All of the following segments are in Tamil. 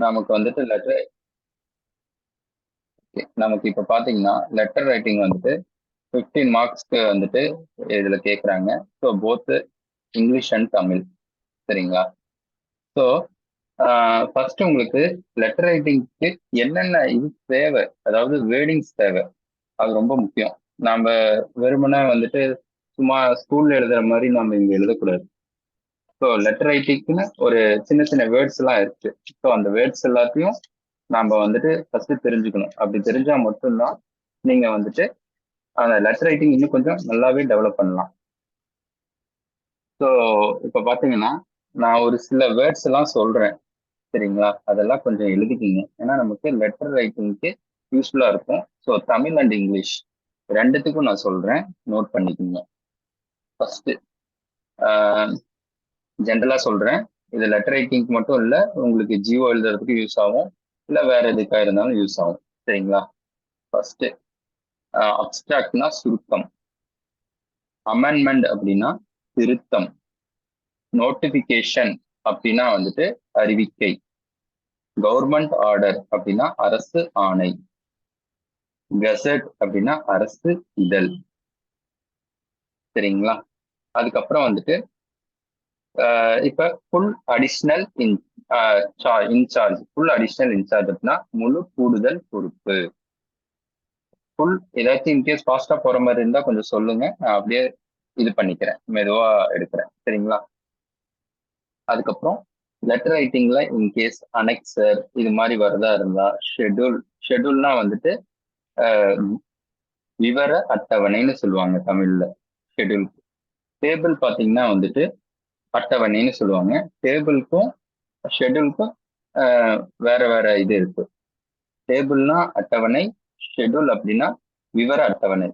நமக்கு வந்துட்டு நமக்கு இப்ப பாத்தீங்கன்னா லெட்டர் ரைட்டிங் வந்துட்டு 15 மார்க்ஸ்க்கு வந்துட்டு இதுல கேக்குறாங்க. So both English and Tamil. சரிங்களா? ஸோ ஃபர்ஸ்ட் உங்களுக்கு லெட்டர் ரைட்டிங்க்கு என்னென்ன இது தேவை, அதாவது வேர்டிங்ஸ் தேவை, அது ரொம்ப முக்கியம். நாம வெறுமனே வந்துட்டு சும்மா ஸ்கூல்ல எழுதுற மாதிரி நம்ம இங்க எழுதக்கூடாது. ஸோ லெட்டர் ரைட்டிங்க்குன்னு ஒரு சின்ன சின்ன வேர்ட்ஸ் எல்லாம் இருக்கு. ஸோ அந்த வேர்ட்ஸ் எல்லாத்தையும் நாம வந்துட்டு ஃபர்ஸ்ட் தெரிஞ்சுக்கணும். அப்படி தெரிஞ்சா மட்டும்தான் நீங்க வந்துட்டு அந்த லெட்டர் ரைட்டிங் இன்னும் கொஞ்சம் நல்லாவே டெவலப் பண்ணலாம். ஸோ இப்போ பார்த்தீங்கன்னா நான் ஒரு சில வேர்ட்ஸ் எல்லாம் சொல்றேன். சரிங்களா? அதெல்லாம் கொஞ்சம் எழுதிக்கிங்க. ஏன்னா நமக்கு லெட்டர் ரைட்டிங்க்கு யூஸ்ஃபுல்லா இருக்கும். ஸோ தமிழ் அண்ட் இங்கிலீஷ் ரெண்டுத்துக்கும் நான் சொல்றேன், நோட் பண்ணிக்கோங்க. ஃபர்ஸ்ட் ஜென்ரலா சொல்றேன். இது லெட்டர் ரைட்டிங்க்கு மட்டும் இல்ல, உங்களுக்கு ஜியோ எழுதுறதுக்கு யூஸ் ஆகும், இல்ல வேற எதுக்கா இருந்தாலும் யூஸ் ஆகும். சரிங்களா? ஃபர்ஸ்ட் அப்ஸ்ட்ராக்ட்னா சுருக்கம், அமெண்ட்மெண்ட் அப்படின்னா திருத்தம், நோட்டிபிகேஷன் அப்படின்னா வந்துட்டு அறிவிக்கை, கவர்மெண்ட் ஆர்டர் அப்படின்னா அரசு ஆணை, கெசட் அப்படின்னா அரசு இதழ். சரிங்களா? அதுக்கப்புறம் வந்துட்டு இப்ப full additional incharge. Full additional incharge அப்படின்னா முழு கூடுதல் பொறுப்பு. ஃபுல் ஏதாச்சும் இன்கேஸ் ஃபாஸ்டா போற மாதிரி இருந்தா கொஞ்சம் சொல்லுங்க, நான் அப்படியே இது பண்ணிக்கிறேன், மெதுவா எடுக்கிறேன். சரிங்களா? அதுக்கப்புறம் லெட்டர் ரைட்டிங்ல இன்கேஸ் அனெக்சர் இது மாதிரி வரதா இருந்தா ஷெட்யூல். ஷெட்யூல்னா வந்துட்டு விவர அட்டவணைன்னு சொல்லுவாங்க தமிழ்ல ஷெட்யூல். டேபிள் பாத்தீங்கன்னா வந்துட்டு அட்டவணைன்னு சொல்லுவாங்க. டேபிளுக்கும் ஷெட்யூலுக்கும் வேற வேற இது இருக்கு. டேபிள்னா அட்டவணை, ஷெட்யூல் அப்படின்னா விவர அட்டவணை.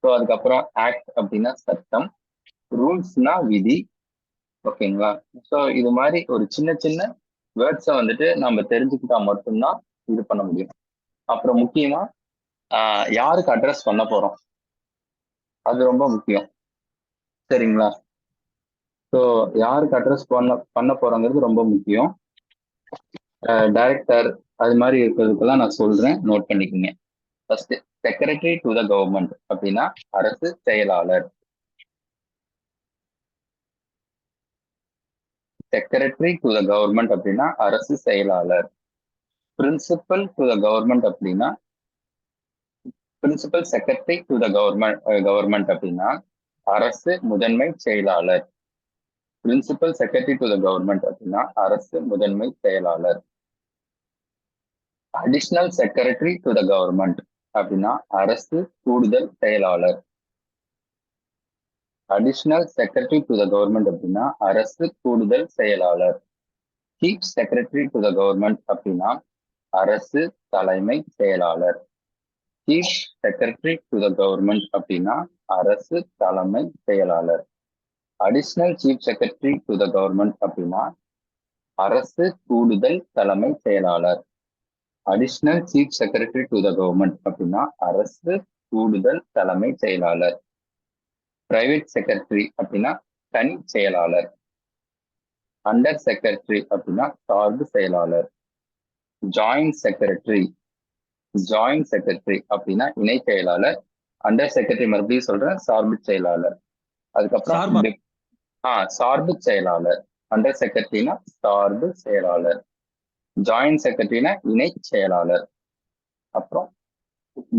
ஸோ அதுக்கப்புறம் ஆக்ட் அப்படின்னா சட்டம், ரூல்ஸ்னா விதி. ஓகேங்களா? ஸோ இது மாதிரி ஒரு சின்ன சின்ன வேர்ட்ஸை வந்துட்டு நம்ம தெரிஞ்சுக்கிட்டா மட்டும்தான் இது பண்ண முடியும். அப்புறம் முக்கியமா யாருக்கு அட்ரஸ் பண்ண போறோம், அது ரொம்ப முக்கியம். சரிங்களா? ஸோ யாருக்கு அட்ரஸ் பண்ண போறோங்கிறது ரொம்ப முக்கியம். டைரக்டர் அது மாதிரி இருக்கிறதுக்கெல்லாம் நான் சொல்றேன், நோட் பண்ணிக்கோங்க. First secretary to the government அப்படின்னா அரசு செயலாளர். செக்ரட்டரி டு த கவர்மெண்ட் அப்படின்னா அரசு செயலாளர். பிரின்சிபல் டு த கவர்மெண்ட் அப்படின்னா principal secretary to the government அப்படின்னா அரசு முதன்மை செயலாளர். Principal secretary to the government அப்படின்னா அரசு முதன்மை செயலாளர். Additional secretary to the government அப்படின்னா அரசு கூடுதல் செயலாளர். Additional secretary to the government அப்படின்னா அரசு கூடுதல் செயலாளர். Chief secretary to the government அப்படின்னா அரசு தலைமை செயலாளர். Chief secretary to the government அப்படின்னா அரசு தலைமை செயலாளர். Additional chief secretary to the government அப்படின்னா அரசு கூடுதல் தலைமை செயலாளர். Additional chief secretary to the government அப்படின்னா அரசு கூடுதல் தலைமை செயலாளர். பிரைவேட் செக்ரட்டரி அப்படின்னா தனி செயலாளர். அண்டர் செக்ரட்டரி அப்படின்னா சார்பு செயலாளர். ஜாயிண்ட் செக்ரட்டரி அப்படின்னா இணை செயலாளர். அண்டர் செக்ரட்டரி மறுபடியும் சொல்றேன், சார்பு செயலாளர். அதுக்கப்புறம் சார்பு செயலாளர். அண்டர் செக்ரட்டரினா சார்பு செயலாளர். ஜாயிண்ட் செக்ரட்டரினா இணை செயலாளர். அப்புறம்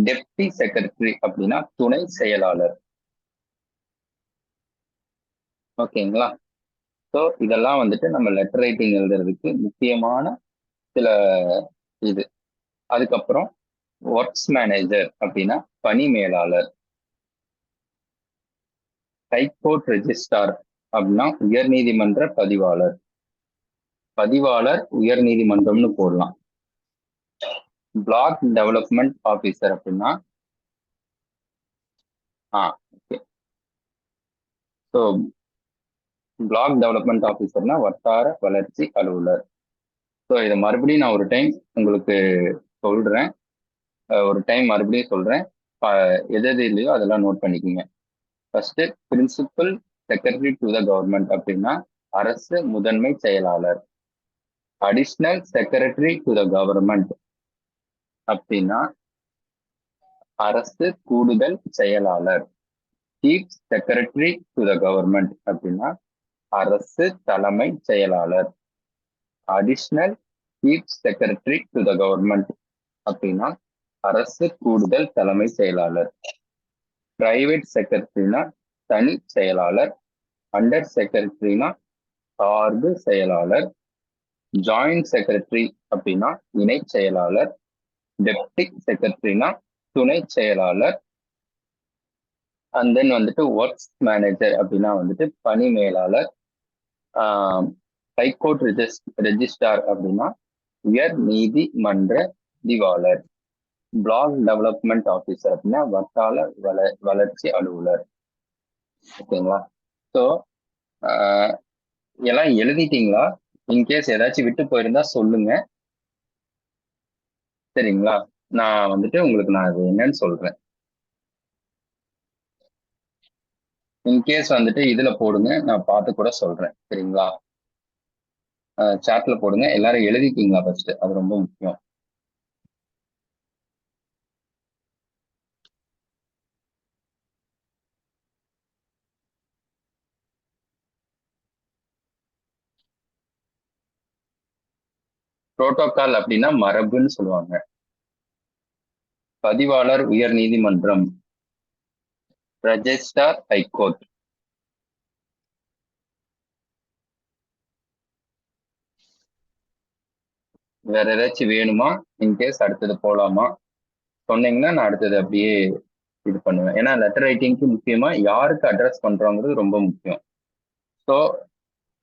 டெப்டி செக்ரட்டரி அப்படின்னா துணை செயலாளர். ஓகேங்களா? ஸோ இதெல்லாம் வந்துட்டு நம்ம லெட்டர் ரைட்டிங் எழுதுறதுக்கு முக்கியமான சில இது. அதுக்கப்புறம் ஒர்க்ஸ் மேனேஜர் அப்படின்னா பணி மேலாளர். ஹைகோர்ட் ரெஜிஸ்ட்ரார் அப்படின்னா உயர்நீதிமன்ற பதிவாளர். பதிவாளர் உயர் நீதிமன்றம்னு போடலாம். பிளாக் டெவலப்மெண்ட் ஆபீசர் அப்படின்னா ஓகே. ஸோ பிளாக் டெவலப்மெண்ட் ஆபீசர்னா வட்டார வளர்ச்சி அலுவலர். ஸோ இதை மறுபடியும் நான் ஒரு டைம் உங்களுக்கு சொல்றேன். ஒரு டைம் மறுபடியும் சொல்றேன். எது எது இல்லையோ அதெல்லாம் நோட் பண்ணிக்கோங்க. First principal secretary to the government அப்படின்னா அரசு முதன்மை செயலாளர். Additional secretary to the government அப்படின்னா அரசு கூடுதல் செயலாளர். Chief secretary to the government அப்படின்னா அரசு தலைமை செயலாளர். Additional chief secretary to the government அப்படின்னா அரசு கூடுதல் தலைமை செயலாளர். பிரைவேட் செக்ரட்டரினா தனி செயலாளர். அண்டர் செக்ரட்டரினா சார்பு செயலாளர். ஜாயிண்ட் செக்ரட்டரி அப்படின்னா இணை செயலாளர். டெப்டி செக்ரட்டரினா துணை செயலாளர். அண்ட் தென் வந்துட்டு ஒர்க்ஸ் மேனேஜர் அப்படின்னா வந்துட்டு பணி மேலாளர். ஹைகோர்ட் ரெஜிஸ்டார் அப்படின்னா உயர் நீதிமன்ற பதிவாளர். பிளாக் டெவலப்மெண்ட் ஆஃபீஸர் அப்படின்னா வட்டார வளர்ச்சி அலுவலர். ஓகேங்களா? ஸோ எல்லாம் எழுதிட்டீங்களா? இன்கேஸ் ஏதாச்சும் விட்டு போயிருந்தா சொல்லுங்க. சரிங்களா? நான் வந்துட்டு உங்களுக்கு நான் அது என்னன்னு சொல்றேன். இன்கேஸ் வந்துட்டு இதுல போடுங்க, நான் பார்த்து கூட சொல்றேன். சரிங்களா? சாட்ல போடுங்க. எல்லாரும் எழுதிட்டீங்களா ஃபர்ஸ்ட்? அது ரொம்ப முக்கியம். புரோட்டோகால் அப்படின்னா மரபுன்னு சொல்லுவாங்க. பதிவாளர் உயர் நீதிமன்றம். Registrar high court. வேற ஏதாச்சும் வேணுமா? இன்கேஸ் அடுத்தது போலாமா சொன்னீங்கன்னா நான் அடுத்தது அப்படியே இது பண்ணுவேன். ஏன்னா லெட்டர் ரைட்டிங்க்கு முக்கியமா யாருக்கு அட்ரஸ் பண்றோங்கிறது ரொம்ப முக்கியம். ஸோ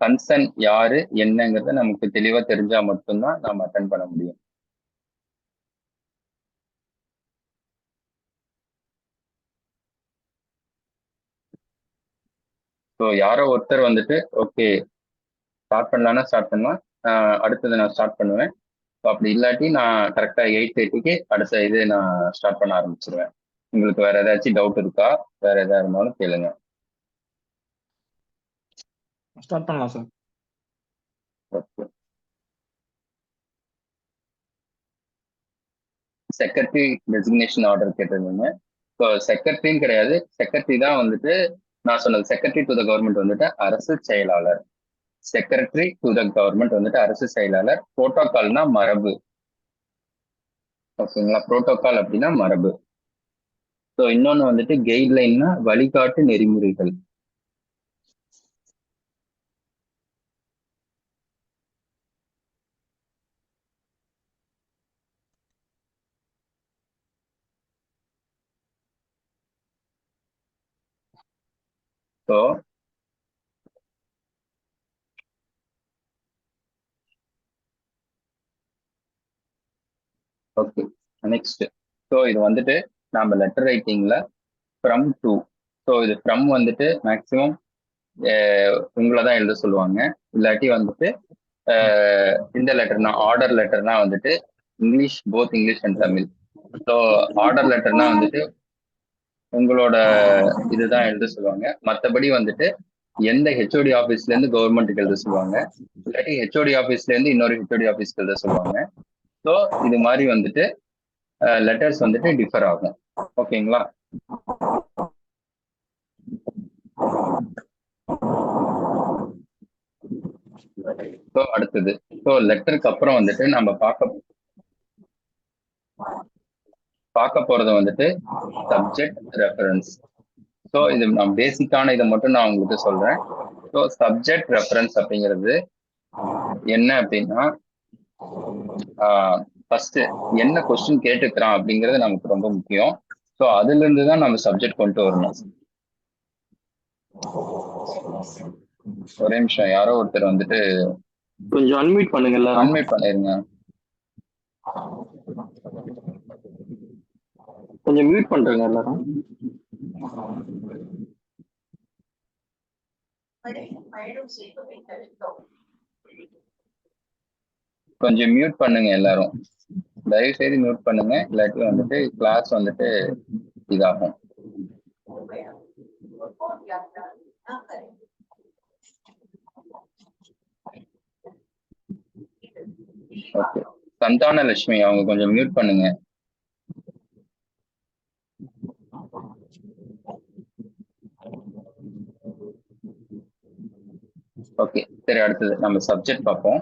கன்சர்ன் யாரு என்னங்கிறத நமக்கு தெளிவா தெரிஞ்சா மட்டும்தான் நாம அட்டன் பண்ண முடியும். ஸோ யாரோ ஒருத்தர் வந்துட்டு ஓகே ஸ்டார்ட் பண்ணலான்னா ஸ்டார்ட் பண்ணலாம். அடுத்தது நான் ஸ்டார்ட் பண்ணுவேன். அப்படி இல்லாட்டி நான் கரெக்டா 8:30க்கு அடுத்த இது நான் ஸ்டார்ட் பண்ண ஆரம்பிச்சிருவேன். உங்களுக்கு வேற ஏதாச்சும் டவுட் இருக்கா? வேற ஏதா இருந்தாலும் கேளுங்க. ஸ்டார்ட் பண்ணலாம் சார். செக்ரட்டரி டெசிக்னேஷன் ஆர்டர் கேட்டிருந்தீங்க. ஸோ செக்ரட்டரின்னு கிடையாது, செக்ரட்டரி தான் வந்துட்டு நான் சொன்னது. செக்ரட்டரி டு த கவர்மெண்ட் வந்துட்டு அரசு செயலாளர். செக்ரட்டரி டு த கவர்மெண்ட் வந்துட்டு அரசு செயலாளர். புரோட்டோகால்னா மரபு. ஓகேங்களா? புரோட்டோகால் அப்படின்னா மரபு. ஸோ இன்னொன்னு வந்துட்டு கைட்லைன்னா வழிகாட்டு நெறிமுறைகள். So okay next. ஸோ இது வந்துட்டு நம்ம லெட்டர் ரைட்டிங்ல ஃப்ரம் டு. ஸோ இது ஃப்ரம் வந்துட்டு மேக்சிமம் உங்களை தான் எழுத சொல்லுவாங்க. இல்லாட்டி வந்துட்டு இந்த லெட்டர்னா ஆர்டர் லெட்டர்னா வந்துட்டு English, both English and Tamil. So order லெட்டர்னா வந்துட்டு உங்களோட இதுதான் எழுத சொல்லுவாங்க. மற்றபடி வந்துட்டு எந்த ஹெச்ஓடி ஆஃபீஸ்ல இருந்து கவர்மெண்ட்டுக்கு எழுத சொல்லுவாங்க, இல்லாட்டி ஹெச்ஓடி ஆஃபீஸ்ல இருந்து இன்னொரு ஹெச்ஓடி ஆஃபீஸ்க்கு எழுத சொல்லுவாங்க. ஸோ இது மாதிரி வந்துட்டு லெட்டர்ஸ் வந்துட்டு டிஃபர் ஆகும். ஓகேங்களா? ஸோ அடுத்தது, ஸோ லெட்டருக்கு அப்புறம் வந்துட்டு நம்ம பார்க்க போறது வந்துட்டு சப்ஜெக்ட் ரெஃபரன்ஸ். ஸோ இது நான் பேசிக்கான இதை மட்டும் நான் உங்களுக்கு சொல்றேன். ஸோ சப்ஜெக்ட் ரெஃபரன்ஸ் அப்படிங்கிறது என்ன அப்படின்னா ஃபர்ஸ்ட் என்ன கொஸ்டின் கேட்டுக்கிறான் அப்படிங்கிறது நமக்கு ரொம்ப முக்கியம். ஸோ அதுல இருந்து தான் நம்ம சப்ஜெக்ட் கொண்டு வரணும். ஒரே நிமிஷம், யாரோ ஒருத்தர் வந்துட்டு கொஞ்சம் அன்மியூட் பண்ணுங்க. அன்மியூட் பண்ணிருங்க. கொஞ்சம் மியூட் பண்றேங்க எல்லாரும். கொஞ்சம் மியூட் பண்ணுங்க எல்லாரும். தயவு செய்து மியூட் பண்ணுங்க, இல்லாட்டி வந்துட்டு கிளாஸ் வந்துட்டு இதாகும். ஓகே. சந்தான லட்சுமி அவங்க கொஞ்சம் மியூட் பண்ணுங்க. ஓகே, சரி, அடுத்தது நம்ம சப்ஜெக்ட் பார்ப்போம்.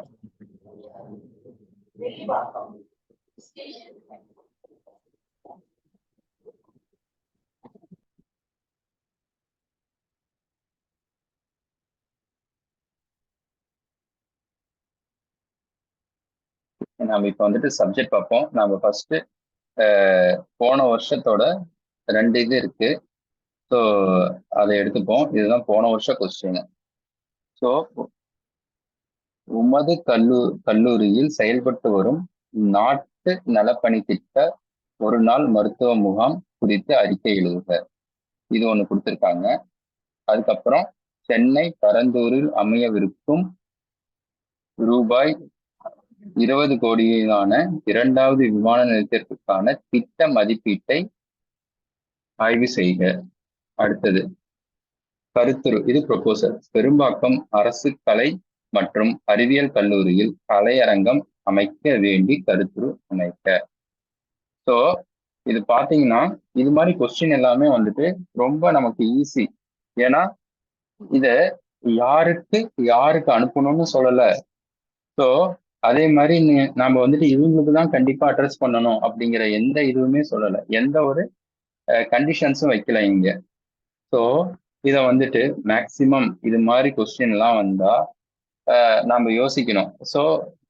நம்ம இப்ப வந்துட்டு சப்ஜெக்ட் பார்ப்போம். நம்ம ஃபர்ஸ்ட் போன வருஷத்தோட 2 இது இருக்கு. ஸோ அதை எடுத்துப்போம். இதுதான் போன வருஷ கொஸ்டின். ஸோ உமது கல்லூரியில் செயல்பட்டு வரும் நாட்டு நலப்பணி திட்ட ஒரு நாள் மருத்துவ முகாம் குறித்து அறிக்கை எழுதுக. இது ஒண்ணு கொடுத்திருக்காங்க. அதுக்கப்புறம் சென்னை பரந்தூரில் அமையவிருக்கும் ரூபாய் 20 கோடியிலான 2வது விமான நிலையத்திற்கான திட்ட மதிப்பீட்டை ஆய்வு செய்க. அடுத்தது கருத்துரு, இது ப்ரொபோசல். பெரும்பாக்கம் அரசு கலை மற்றும் அறிவியல் கல்லூரியில் கலையரங்கம் அமைக்க வேண்டி கருத்துரு அமைக்க. ஸோ இது பாத்தீங்கன்னா இது மாதிரி கொஸ்டின் எல்லாமே வந்துட்டு ரொம்ப நமக்கு ஈஸி. ஏன்னா இத யாருக்கு அனுப்பணும்னு சொல்லல. ஸோ அதே மாதிரி நாம வந்துட்டு இவங்களுக்கு தான் கண்டிப்பா அட்ரஸ் பண்ணணும் அப்படிங்கிற எந்த இதுவுமே சொல்லல. எந்த ஒரு கண்டிஷன்ஸும் வைக்கல இங்க. ஸோ இதை வந்துட்டு மேக்சிமம் இது மாதிரி கொஸ்டின் எல்லாம் வந்தா நாம யோசிக்கணும். ஸோ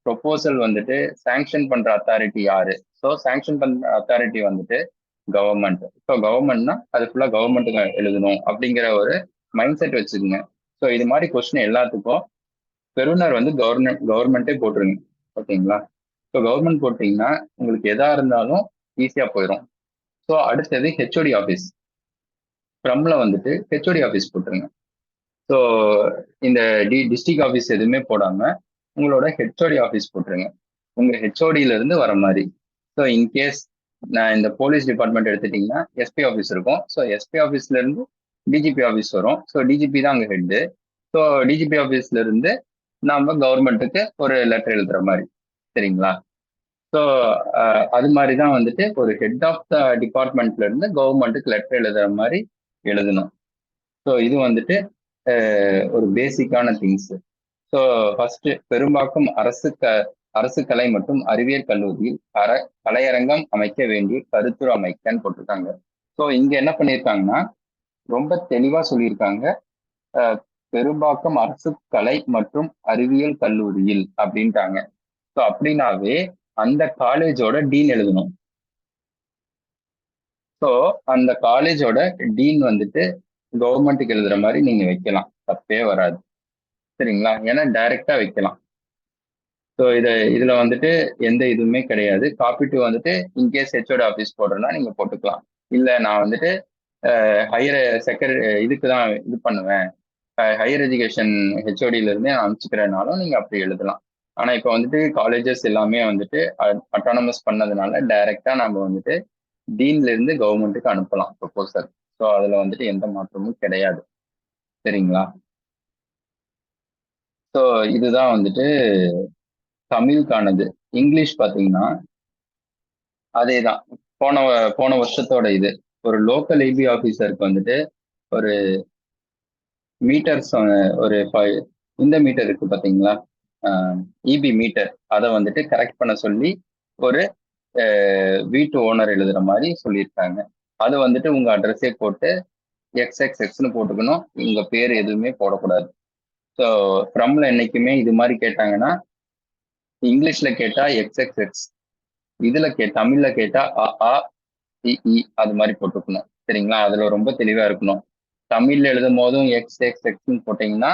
ப்ரொபோசல் வந்துட்டு சாங்ஷன் பண்ற அத்தாரிட்டி யாரு? ஸோ சாங்ஷன் பண்ற அத்தாரிட்டி வந்துட்டு கவர்மெண்ட். ஸோ கவர்மெண்ட்னா அது ஃபுல்லா கவர்மெண்ட்டுக்கு எழுதணும் அப்படிங்கிற ஒரு மைண்ட் செட் வச்சுக்கோங்க. ஸோ இது மாதிரி கொஸ்டின் எல்லாத்துக்கும் பெறுநர் வந்து கவர்மெண்ட்டே போட்டுருங்க. ஓகேங்களா? ஸோ கவர்மெண்ட் போட்டீங்கன்னா உங்களுக்கு எதா இருந்தாலும் ஈஸியா போயிடும். ஸோ அடுத்தது ஹெச்ஓடி ஆஃபீஸ். ஃப்ரம்ல வந்துட்டு ஹெச்ஓடி ஆஃபீஸ் போட்டுருங்க. ஸோ இந்த டிஸ்ட்ரிக்ட் ஆஃபீஸ் எதுவுமே போடாம உங்களோட ஹெச்ஓடி ஆஃபீஸ் போட்டுருங்க. உங்க ஹெச்ஓடியில இருந்து வர மாதிரி. ஸோ இன்கேஸ் நான் இந்த போலீஸ் டிபார்ட்மெண்ட் எடுத்துட்டீங்கன்னா எஸ்பி ஆஃபீஸ் இருக்கும். ஸோ எஸ்பி ஆஃபீஸ்ல இருந்து டிஜிபி ஆஃபீஸ் வரும். ஸோ டிஜிபி தான் அங்கே ஹெட்டு. ஸோ டிஜிபி ஆஃபீஸ்ல இருந்து நாம கவர்மெண்ட்டுக்கு ஒரு லெட்டர் எழுதுற மாதிரி. சரிங்களா? ஸோ அது மாதிரி தான் வந்துட்டு ஒரு ஹெட் ஆஃப் த டிபார்ட்மெண்ட்ல இருந்து கவர்மெண்ட்டுக்கு லெட்டர் எழுதுற மாதிரி எழுதணும். ஸோ இது வந்துட்டு ஒரு பேசிக்கான திங்ஸ். ஸோ ஃபர்ஸ்ட் பெரும்பாக்கம் அரசு கலை மற்றும் அறிவியல் கல்லூரியில் கலையரங்கம் அமைக்க வேண்டிய கருத்துரு அமைக்கன்னு போட்டிருக்காங்க. ஸோ இங்க என்ன பண்ணியிருக்காங்கன்னா ரொம்ப தெளிவா சொல்லியிருக்காங்க. பெரும்பாக்கம் அரசு கலை மற்றும் அறிவியல் கல்லூரியில் அப்படின்ட்டாங்க. ஸோ அப்படின்னாவே அந்த காலேஜோட டீன் எழுதணும். ஸோ அந்த காலேஜோட டீன் வந்துட்டு கவர்மெண்ட்டுக்கு எழுதுற மாதிரி நீங்க வைக்கலாம், தப்பே வராது. சரிங்களா? ஏன்னா டைரக்டா வைக்கலாம். ஸோ இதுல வந்துட்டு எந்த இதுவுமே கிடையாது. காப்பி டு வந்துட்டு இன்கேஸ் ஹெச்ஓடி ஆஃபீஸ் போடுறேன்னா நீங்க போட்டுக்கலாம். இல்ல நான் வந்துட்டு ஹையர் இதுக்கு தான் இது பண்ணுவேன், ஹையர் எஜுகேஷன் ஹெச்ஓடியில இருந்தே நான் அனுப்பிச்சுக்கிறேனாலும் நீங்க அப்படி எழுதலாம். ஆனா இப்போ வந்துட்டு காலேஜஸ் எல்லாமே வந்துட்டு அட்டானமஸ் பண்ணதுனால டைரக்டா நம்ம வந்துட்டு டீன்ல இருந்து கவர்மெண்ட்டுக்கு அனுப்பலாம் ப்ரொபோசல். ஸோ அதுல வந்துட்டு எந்த மாற்றமும் கிடையாது. சரிங்களா? ஸோ இதுதான் வந்துட்டு தமிழுக்கானது. இங்கிலீஷ் பார்த்தீங்கன்னா அதேதான். போன வருஷத்தோட இது ஒரு லோக்கல் ஏபி ஆஃபீஸருக்கு வந்துட்டு ஒரு மீட்டர்ஸ் ஒரு இந்த மீட்டர் இருக்கு பார்த்தீங்களா, இபி மீட்டர், அதை வந்துட்டு கரெக்ட் பண்ண சொல்லி ஒரு வீட்டு ஓனர் எழுதுற மாதிரி சொல்லியிருக்காங்க. அது வந்துட்டு உங்க அட்ரஸே போட்டு எக்ஸ்னு போட்டுக்கணும். உங்க பேர் எதுவுமே போடக்கூடாது. ஸோ ஃப்ரம்ல என்னைக்குமே இது மாதிரி கேட்டாங்கன்னா இங்கிலீஷ்ல கேட்டா எக்ஸ், இதுல தமிழ்ல கேட்டா அ இ அது மாதிரி போட்டுக்கணும். சரிங்களா? அதுல ரொம்ப தெளிவா இருக்கணும். தமிழ்ல எழுதும் போதும் எக்ஸ்ன்னு போட்டீங்கன்னா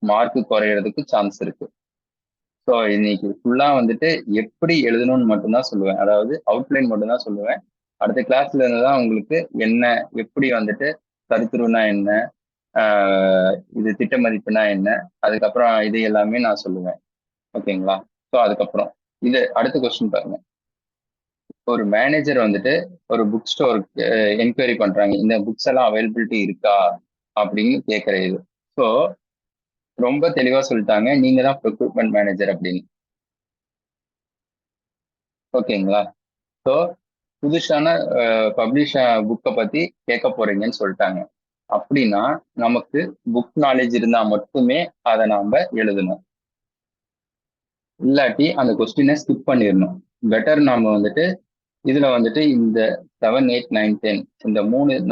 மார்க் குறையறதுக்கு சான்ஸ் இருக்கு. ஸோ இன்னைக்கு ஃபுல்லா வந்துட்டு எப்படி எழுதணும்னு மட்டும்தான் சொல்லுவேன். அதாவது அவுட்லைன் மட்டும்தான் சொல்லுவேன். அடுத்த கிளாஸ்ல இருந்து தான் உங்களுக்கு என்ன எப்படி வந்துட்டு கருத்துருனா என்ன, இது திட்ட மதிப்புனா என்ன, அதுக்கப்புறம் இது எல்லாமே நான் சொல்லுவேன். ஓகேங்களா? ஸோ அதுக்கப்புறம் இது அடுத்த கொஸ்டின் பாருங்க. ஒரு மேனேஜர் வந்துட்டு ஒரு புக் ஸ்டோருக்கு என்கொயரி பண்றாங்க, இந்த புக்ஸ் எல்லாம் அவைலபிலிட்டி இருக்கா அப்படின்னு கேட்கிற இது. ஸோ ரொம்ப தெளிவா சொல்லிட்டாங்க, நீங்க தான் ப்ரொக்யூர்மெண்ட் மேனேஜர் அப்படின்னு. ஓகேங்களா? ஸோ புதுசான பப்ளிஷ் புக்கை பத்தி கேட்க போறீங்கன்னு சொல்லிட்டாங்க. அப்படின்னா நமக்கு புக் நாலேஜ் இருந்தா மட்டுமே அதை நாம எழுதணும். இல்லாட்டி அந்த கொஸ்டினை ஸ்கிப் பண்ணிடணும். பெட்டர் நாம வந்துட்டு இதுல வந்துட்டு இந்த 7, 8, 9, 10 இந்த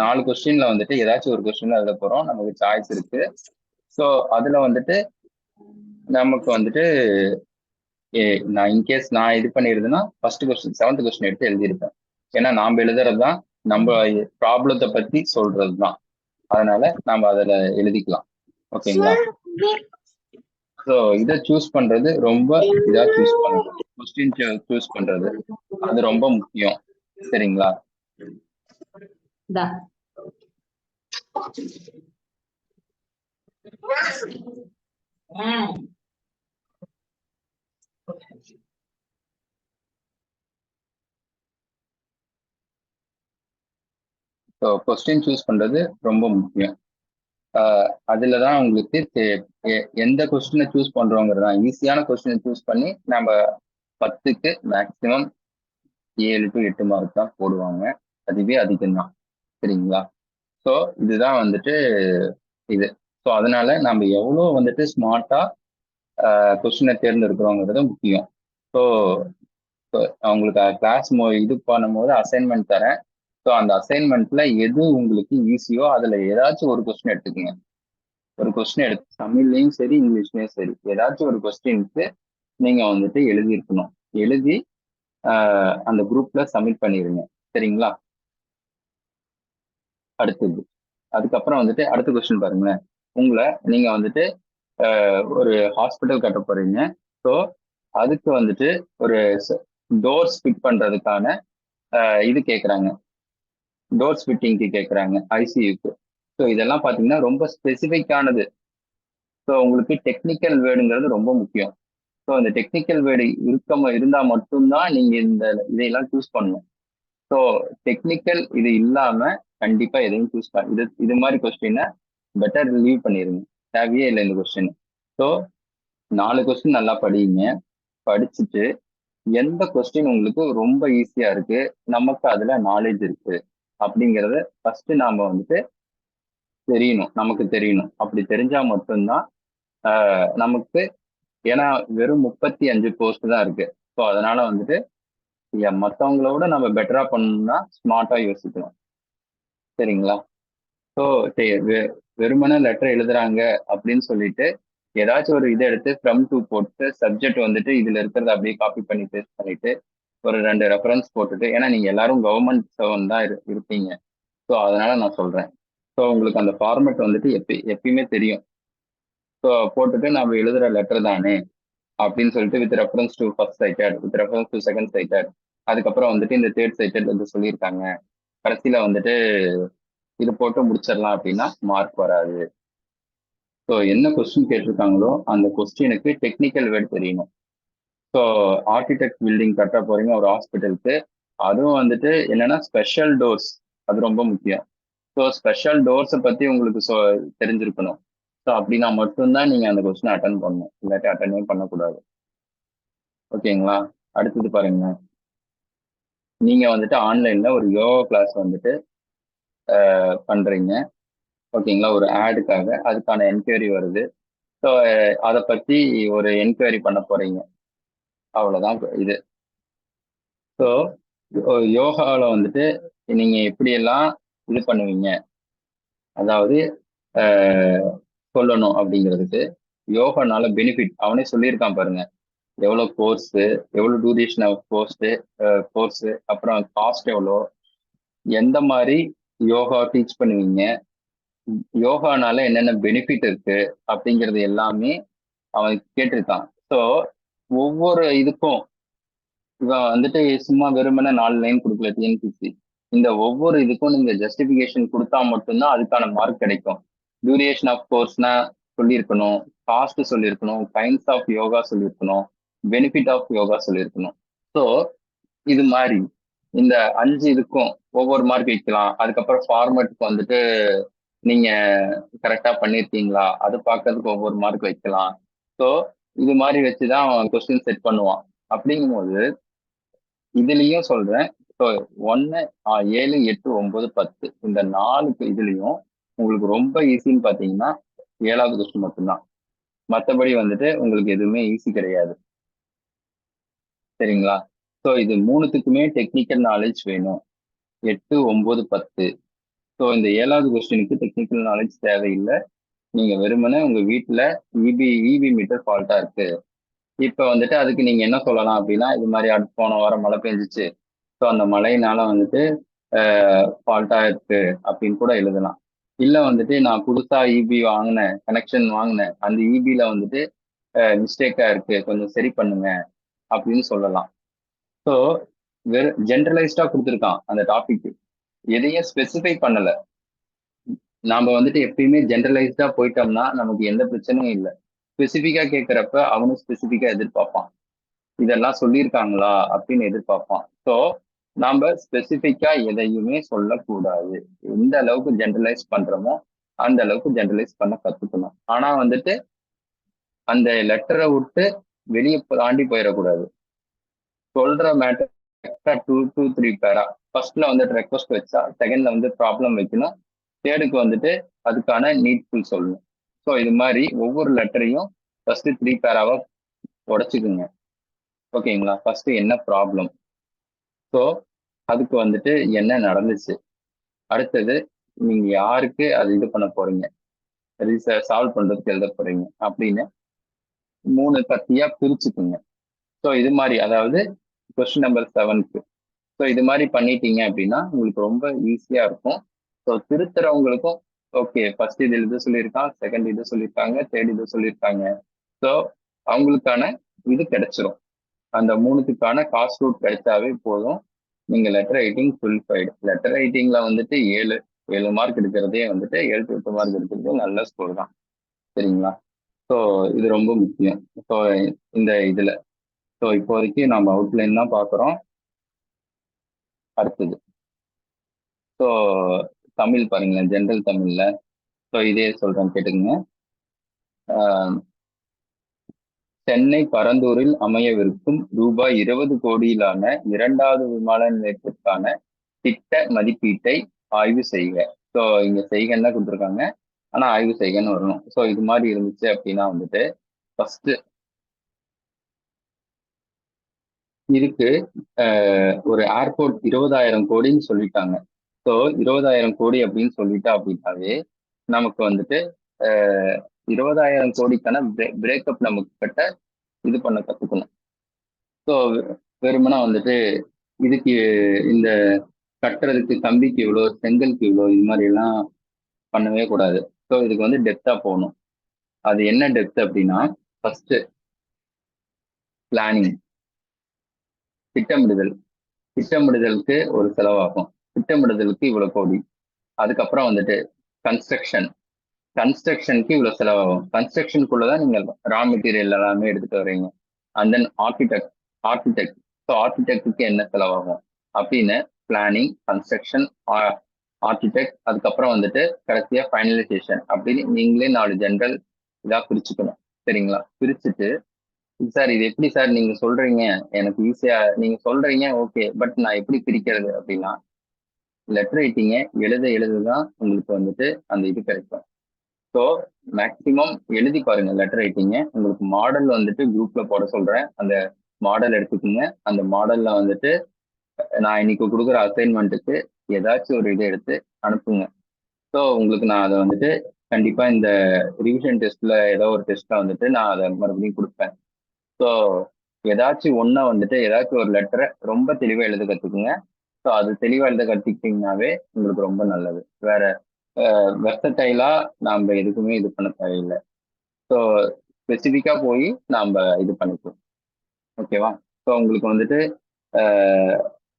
4 கொஸ்டின்ல வந்துட்டு ஏதாச்சும் ஒரு கொஸ்டின் எழுத போறோம். நமக்கு சாய்ஸ் இருக்கு. ஸோ அதுல வந்துட்டு நமக்கு வந்துட்டு நான் இன்கேஸ் நான் இது பண்ணிருந்தேன்னா ஃபர்ஸ்ட் கொஸ்டின் 7th கொஸ்டின் எடுத்து எழுதியிருப்பேன். ஏன்னா நாம எழுதுறதுதான் நம்ம ப்ராப்ளத்தை பத்தி சொல்றதுதான். அதனால நாம அதுல எழுதிக்கலாம். ஓகேங்களா? ஸோ இதை சூஸ் பண்றது ரொம்ப இதா சூஸ் பண்ணணும். கொஸ்டின் சூஸ் பண்றது அது ரொம்ப முக்கியம். சரிங்களா? ஸோ கொஸ்டின் சூஸ் பண்றது ரொம்ப முக்கியம். அதுலதான் உங்களுக்கு எந்த கொஸ்டினை சூஸ் பண்றோங்கிறதா ஈஸியான கொஸ்டினை சூஸ் பண்ணி நம்ம 10க்கு மேக்சிமம் 7 to 8 மார்க் தான் போடுவாங்க. அதுவே அதிகம்தான். சரிங்களா? ஸோ இதுதான் வந்துட்டு இது. ஸோ அதனால நம்ம எவ்வளோ வந்துட்டு ஸ்மார்ட்டா கொஸ்டினை தேர்ந்தெடுக்கிறோங்கிறது முக்கியம். ஸோ அவங்களுக்கு கிளாஸ் இது பண்ணும்போது அசைன்மெண்ட் தரேன். ஸோ அந்த அசைன்மெண்ட்ல எது உங்களுக்கு ஈஸியோ அதுல ஏதாச்சும் ஒரு கொஸ்டின் எடுத்துக்கங்க. ஒரு கொஸ்டின் எடுத்து தமிழ்லையும் சரி இங்கிலீஷ்லயும் சரி ஏதாச்சும் ஒரு கொஸ்டினுக்கு நீங்க வந்துட்டு எழுதியிருக்கணும். எழுதி அந்த குரூப்ல சப்மிட் பண்ணிருங்க. சரிங்களா? அடுத்தது அதுக்கப்புறம் வந்துட்டு அடுத்த கொஸ்டின் பாருங்க. நீங்க வந்துட்டு ஒரு ஹாஸ்பிட்டல் கட்ட போறீங்க. ஸோ அதுக்கு வந்துட்டு ஒரு டோர்ஸ் ஃபிட் பண்றதுக்கான இது கேட்குறாங்க. டோர்ஸ் ஃபிட்டிங்க்கு கேட்குறாங்க ஐசியூக்கு. ஸோ இதெல்லாம் பார்த்தீங்கன்னா ரொம்ப ஸ்பெசிஃபிக்கானது. ஸோ உங்களுக்கு டெக்னிக்கல் வேர்டுங்கிறது ரொம்ப முக்கியம். ஸோ அந்த டெக்னிக்கல் வேர்டு இருந்தால் மட்டும்தான் நீங்க இதையெல்லாம் சூஸ் பண்ணணும். ஸோ டெக்னிக்கல் இது இல்லாம கண்டிப்பா எதையும் சூஸ் பண்ண இது மாதிரி கொஸ்டினை பெட்டர் லீவ் பண்ணிருங்க. தேவையே இல்லை இந்த கொஸ்டின். ஸோ 4 கொஸ்டின் நல்லா படிங்க. படிச்சுட்டு எந்த கொஸ்டின் உங்களுக்கு ரொம்ப ஈஸியா இருக்கு, நமக்கு அதுல நாலேஜ் இருக்கு அப்படிங்கிறத ஃபர்ஸ்ட் நாம வந்துட்டு நமக்கு தெரியணும். அப்படி தெரிஞ்சா மட்டும்தான் நமக்கு, ஏன்னா வெறும் 35 போஸ்ட் தான் இருக்கு. ஸோ அதனால வந்துட்டு மற்றவங்களோட நம்ம பெட்டரா பண்ணணும்னா ஸ்மார்ட்டா யோசிக்கணும். சரிங்களா? ஸோ வெறுமனே லெட்டர் எழுதுறாங்க அப்படின்னு சொல்லிட்டு ஏதாச்சும் ஒரு இதை எடுத்து ஃப்ரம் டு போட்டு சப்ஜெக்ட் வந்துட்டு இதுல இருக்கிறத அப்படியே காப்பி பண்ணி பேஸ்ட் பண்ணிட்டு ஒரு 2 ரெஃபரன்ஸ் போட்டுட்டு, ஏன்னா நீங்க எல்லாரும் கவர்மெண்ட் சர்வன் தான் இருப்பீங்க. ஸோ அதனால நான் சொல்றேன். ஸோ உங்களுக்கு அந்த ஃபார்மெட் வந்துட்டு எப்பயுமே தெரியும். ஸோ போட்டுட்டு நம்ம எழுதுற லெட்டர் தானே அப்படின்னு சொல்லிட்டு with reference to first cited, with reference to second cited, அதுக்கப்புறம் வந்துட்டு இந்த தேர்ட் சைட்டட் வந்து சொல்லியிருக்காங்க. கடைசியில வந்துட்டு இது போட்டு முடிச்சிடலாம் அப்படின்னா மார்க் வராது. ஸோ என்ன கொஸ்டின் கேட்டிருக்காங்களோ அந்த கொஸ்டினுக்கு டெக்னிக்கல் வேர்டு தெரியணும். ஸோ ஆர்கிடெக்ட் பில்டிங் கட்ட போறீங்க ஒரு ஹாஸ்பிட்டலுக்கு, அதுவும் வந்துட்டு என்னன்னா ஸ்பெஷல் டோர்ஸ், அது ரொம்ப முக்கியம். ஸோ ஸ்பெஷல் டோர்ஸை பத்தி உங்களுக்கு தெரிஞ்சிருக்கணும். ஸோ அப்படின்னா மட்டும்தான் நீங்க அந்த கொஸ்டினை அட்டன் பண்ணணும். இல்லாட்டி அட்டனே பண்ணக்கூடாது. ஓகேங்களா? அடுத்தது பாருங்க. நீங்க வந்துட்டு ஆன்லைன்ல ஒரு யோகா கிளாஸ் வந்துட்டு பண்றீங்க. ஓகேங்களா? ஒரு ஆடுக்காக அதுக்கான என்கொயரி வருது. ஸோ அதை பத்தி ஒரு என்கொயரி பண்ண போறீங்க. அவ்வளவுதான் இது. ஸோ யோகாவில் வந்துட்டு நீங்க எப்படியெல்லாம் இது பண்ணுவீங்க, அதாவது சொல்லணும் அப்படிங்கிறதுக்கு யோகானால பெனிஃபிட் அவனே சொல்லியிருக்கான் பாருங்க. எவ்வளோ கோர்ஸ், எவ்வளோ டூரேஷன் ஆஃப் கோர்ஸ், அப்புறம் காஸ்ட் எவ்வளோ, எந்த மாதிரி யோகா டீச் பண்ணுவீங்க, யோகானால என்னென்ன பெனிஃபிட் இருக்கு அப்படிங்கிறது எல்லாமே அவன் கேட்டிருக்கான். ஸோ ஒவ்வொரு இதுக்கும் இவன் வந்துட்டு சும்மா வெறுமனே 4 லைன் கொடுக்கல டிஎன்பிசி. இந்த ஒவ்வொரு இதுக்கும் நீங்க ஜஸ்டிபிகேஷன் கொடுத்தா மட்டும்தான் அதுக்கான மார்க் கிடைக்கும். டியூரேஷன் ஆஃப் கோர்ஸ்னா சொல்லியிருக்கணும், காஸ்ட் சொல்லியிருக்கணும், கைண்ட்ஸ் ஆஃப் யோகா சொல்லியிருக்கணும், பெனிஃபிட் ஆஃப் யோகா சொல்லியிருக்கணும். ஸோ இது மாதிரி இந்த 5 இதுக்கும் ஒவ்வொரு மார்க் வைக்கலாம். அதுக்கப்புறம் ஃபார்மேட்டுக்கு வந்துட்டு நீங்க கரெக்டா பண்ணிருக்கீங்களா அது பார்க்கறதுக்கு ஒவ்வொரு மார்க் வைக்கலாம். ஸோ இது மாதிரி வச்சுதான் அவன் கொஸ்டின் செட் பண்ணுவான். அப்படிங்கும்போது இதுலயும் சொல்றேன். ஸோ 1, 7, 8, 9, 10 இந்த 4 இதுலயும் உங்களுக்கு ரொம்ப ஈஸின்னு பார்த்தீங்கன்னா 7வது கொஸ்டின் மட்டும்தான். மற்றபடி வந்துட்டு உங்களுக்கு எதுவுமே ஈஸி கிடையாது. சரிங்களா? ஸோ இது 3த்துக்குமே டெக்னிக்கல் நாலேஜ் வேணும். 8, 9, 10. ஸோ இந்த 7வது கொஸ்டினுக்கு டெக்னிக்கல் நாலேஜ் தேவையில்லை. நீங்க வெறுமனே உங்க வீட்டுல இபி மீட்டர் ஃபால்ட்டா இருக்கு. இப்ப வந்துட்டு அதுக்கு நீங்க என்ன சொல்லலாம் அப்படின்னா, இது மாதிரி போன வாரம் மழை பெஞ்சிச்சு. ஸோ அந்த மழையினால வந்துட்டு ஃபால்ட்டா இருக்கு அப்படின்னு கூட எழுதலாம். இல்ல வந்துட்டு நான் புதுசா இபி வாங்கினேன், கனெக்ஷன் வாங்கினேன், அந்த இபில வந்துட்டு மிஸ்டேக்கா இருக்கு, கொஞ்சம் சரி பண்ணுங்க அப்படின்னு சொல்லலாம். ஸோ வெறும் ஜென்ரலைஸ்டா கொடுத்துருக்கான் அந்த டாபிக், எதையும் ஸ்பெசிஃபை பண்ணல. நாம வந்துட்டு எப்பயுமே ஜென்ரலைஸ்டா போயிட்டோம்னா நமக்கு எந்த பிரச்சனையும் இல்லை. ஸ்பெசிஃபிக்கா கேட்கிறப்ப அவனும் ஸ்பெசிஃபிக்கா எதிர்பார்ப்பான், இதெல்லாம் சொல்லியிருக்காங்களா அப்படின்னு எதிர்பார்ப்பான். ஸோ நாம ஸ்பெசிஃபிக்கா எதையுமே சொல்லக்கூடாது. எந்த அளவுக்கு ஜென்ரலைஸ் பண்றோமோ அந்த அளவுக்கு ஜென்ரலைஸ் பண்ண கத்துக்கணும். ஆனா வந்துட்டு அந்த லெட்டரை விட்டு வெளியே தாண்டி போயிடக்கூடாது. சொல்ற மேட்டர் 2 to 3 பேரா. ஃபர்ஸ்ட்ல வந்துட்டு ரெக்வஸ்ட் வச்சா, செகண்ட்ல வந்து ப்ராப்ளம் வைக்கணும், தேர்டுக்கு வந்துட்டு அதுக்கான நீட்ஃபுல் சொல்லணும். ஸோ இது மாதிரி ஒவ்வொரு லெட்டரையும் ஃபர்ஸ்ட் 3 பேராவா உடைச்சுக்குங்க. ஓகேங்களா? ஃபர்ஸ்ட் என்ன ப்ராப்ளம், ஸோ அதுக்கு வந்துட்டு என்ன நடந்துச்சு, அடுத்தது நீங்க யாருக்கு அது இது பண்ண போறீங்க, சால்வ் பண்றதுக்கு எழுத போறீங்க அப்படின்னு 3 பத்தியா பிரிச்சுக்குங்க. ஸோ இது மாதிரி, அதாவது கொஸ்டின் நம்பர் 7க்கு ஸோ இது மாதிரி பண்ணிட்டீங்க அப்படின்னா உங்களுக்கு ரொம்ப ஈஸியா இருக்கும். ஸோ திருத்துறவங்களுக்கும் ஓகே, ஃபர்ஸ்ட் இது எழுத சொல்லியிருக்கான், செகண்ட் இது சொல்லியிருக்காங்க, தேர்ட் இது சொல்லியிருக்காங்க. ஸோ அவங்களுக்கான இது கிடைச்சிரும். அந்த 3த்துக்கான காஸ்ட் ரூட் கிடைச்சாவே போதும், நீங்க லெட்டர் ரைட்டிங் ஃபுல்ஃபைடு. லெட்டர் ரைட்டிங்ல வந்துட்டு 7 மார்க் எடுக்கிறதே வந்துட்டு 7 to 8 மார்க் எடுக்கிறதே நல்ல ஸ்கோர் தான். சரிங்களா? ஸோ இது ரொம்ப முக்கியம். ஸோ இந்த இதுல ஸோ இப்போதைக்கு நம்ம அவுட்லைன் தான் பார்க்குறோம். அடுத்தது ஸோ தமிழ் பாருங்களேன், ஜென்ரல் தமிழ்ல. ஸோ இதே சொல்றேன் கேட்டுக்கங்க. சென்னை பரந்தூரில் அமையவிருக்கும் ரூபாய் 20 கோடியிலான 2வது விமான நிலையத்திற்கான திட்ட மதிப்பீட்டை ஆய்வு செய்க. ஸோ இங்க செய்கன்னு தான் கொடுத்துருக்காங்க, ஆனா ஆய்வு செய்கன்னு வரணும். ஸோ இது மாதிரி இருந்துச்சு அப்படின்னா வந்துட்டு ஃபர்ஸ்ட் இதுக்கு ஒரு ஏர்போர்ட் 20,000 கோடின்னு சொல்லிட்டாங்க. ஸோ 20,000 கோடி அப்படின்னு சொல்லிட்டா அப்படின்னாவே நமக்கு வந்துட்டு 20,000 கோடிக்கான பிரேக்கப் நமக்கு கிட்ட இது பண்ண கத்துக்கணும். ஸோ வெறுமனா வந்துட்டு இதுக்கு இந்த கட்டுறதுக்கு கம்பிக்கு இவ்வளோ, செங்கலுக்கு இவ்வளோ, இது மாதிரி எல்லாம் பண்ணவே கூடாது. ஸோ இதுக்கு வந்து டெப்தா போகணும். அது என்ன டெப்த் அப்படின்னா, ஃபர்ஸ்ட் பிளானிங், திட்டமிடுதல். திட்டமிடுதலுக்கு ஒரு செலவாகும், திட்டமிடுதலுக்கு இவ்வளவு கோடி. அதுக்கப்புறம் வந்துட்டு கன்ஸ்ட்ரக்ஷனுக்கு இவ்வளவு செலவாகும். கன்ஸ்ட்ரக்ஷனுக்குள்ளதான் நீங்க ரா மெட்டீரியல் எல்லாமே எடுத்துட்டு வரீங்க. அண்ட் தென் ஆர்கிடெக்ட் ஸோ ஆர்கிடெக்டுக்கு என்ன செலவாகும் அப்படின்னு பிளானிங், கன்ஸ்ட்ரக்ஷன், ஆர்கிடெக்ட், அதுக்கப்புறம் வந்துட்டு கடைசியா ஃபைனலைசேஷன் அப்படின்னு நீங்களே 4 ஜென்ரல் இதா பிரிச்சுக்கணும். சரிங்களா? பிரிச்சுட்டு சார் இது எப்படி சார் நீங்க சொல்றீங்க, எனக்கு ஈஸியா நீங்க சொல்றீங்க ஓகே, பட் நான் எப்படி பிரிக்கிறது அப்படின்னா, லெட்டர் ரைட்டிங்க எழுதுதான் உங்களுக்கு வந்துட்டு அந்த இது கிடைக்கும். ஸோ மேக்சிமம் எழுதி பாருங்க லெட்டர் ரைட்டிங்க. உங்களுக்கு மாடல் வந்துட்டு குரூப்ல போட சொல்றேன், அந்த மாடல் எடுத்துக்கோங்க. அந்த மாடல்ல வந்துட்டு நான் இன்னைக்கு கொடுக்குற அசைன்மெண்ட்டுக்கு ஏதாச்சும் ஒரு இதை எடுத்து அனுப்புங்க. ஸோ உங்களுக்கு நான் அதை வந்துட்டு கண்டிப்பா இந்த ரிவிஷன் டெஸ்ட்ல ஏதோ ஒரு டெஸ்ட்ல வந்துட்டு நான் அதை மறுபடியும் கொடுப்பேன். ஸோ ஏதாச்சும் ஒன்றை வந்துட்டு ஏதாச்சும் ஒரு லெட்டரை ரொம்ப தெளிவாக எழுத கற்றுக்குங்க. ஸோ அது தெளிவாக எழுத கற்றுக்கிட்டிங்கனாவே உங்களுக்கு ரொம்ப நல்லது. வேற வெர்சடைலா நாம் எதுக்குமே இது பண்ண தேவையில்லை. ஸோ ஸ்பெசிஃபிக்காக போய் நாம் இது பண்ணிக்கலாம். ஓகேவா? ஸோ உங்களுக்கு வந்துட்டு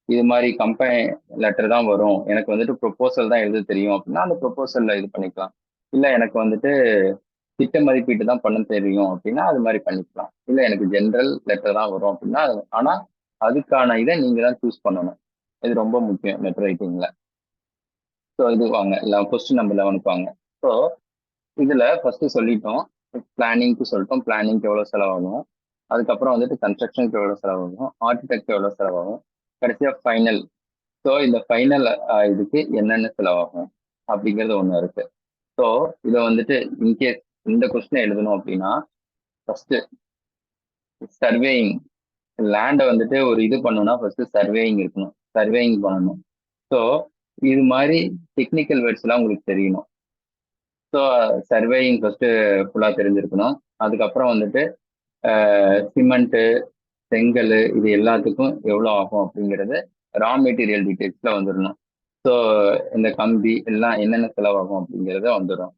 இது மாதிரி கம்பெனி லெட்டர் தான் வரும், எனக்கு வந்துட்டு ப்ரொப்போசல் தான் எழுத தெரியும் அப்படின்னா அந்த ப்ரொப்போசல்ல இது பண்ணிக்கலாம். இல்லை எனக்கு வந்துட்டு திட்ட மதிப்பீட்டு தான் பண்ண தெரியும் அப்படின்னா அது மாதிரி பண்ணிக்கலாம். இல்லை எனக்கு ஜென்ரல் லெட்டர் தான் வரும் அப்படின்னா ஆனா அதுக்கான இதை நீங்க தான் சூஸ் பண்ணணும். இது ரொம்ப முக்கியம் லெட்டர் ரைட்டிங்ல. ஸோ இது வாங்க கொஸ்டின் நம்பர் 11 வாங்க. ஸோ இதுல ஃபர்ஸ்ட் சொல்லிட்டோம், பிளானிங்க்கு சொல்லிட்டோம், பிளானிங்க்கு எவ்வளவு செலவாகும், அதுக்கப்புறம் வந்துட்டு கன்ஸ்ட்ரக்ஷனுக்கு எவ்வளவு செலவாகும், ஆர்கிடெக்ட் எவ்வளவு செலவாகும், கடைசியா ஃபைனல். ஸோ இந்த ஃபைனல் இதுக்கு என்னென்ன செலவாகும் அப்படிங்கிறது ஒண்ணு இருக்கு. ஸோ இதை வந்துட்டு இன்கேஸ் இந்த கொஸ்டினை எழுதணும் அப்படின்னா ஃபர்ஸ்ட் சர்வேயிங், லேண்டை வந்துட்டு ஒரு இது பண்ணணும்னா ஃபர்ஸ்ட் சர்வேயிங் இருக்கணும், சர்வேயிங் பண்ணணும். ஸோ இது மாதிரி டெக்னிக்கல் வேர்ட்ஸ் எல்லாம் உங்களுக்கு தெரியணும். ஸோ சர்வேயிங் ஃபர்ஸ்ட் ஃபுல்லா தெரிஞ்சிருக்கணும். அதுக்கப்புறம் வந்துட்டு சிமெண்ட்டு, செங்கல், இது எல்லாத்துக்கும் எவ்வளோ ஆகும் அப்படிங்கிறது ரா மெட்டீரியல் டீட்டெயில்ஸ்ல வந்துடணும். ஸோ இந்த கம்பி எல்லாம் என்னென்ன செலவாகும் அப்படிங்கிறத வந்துடும்.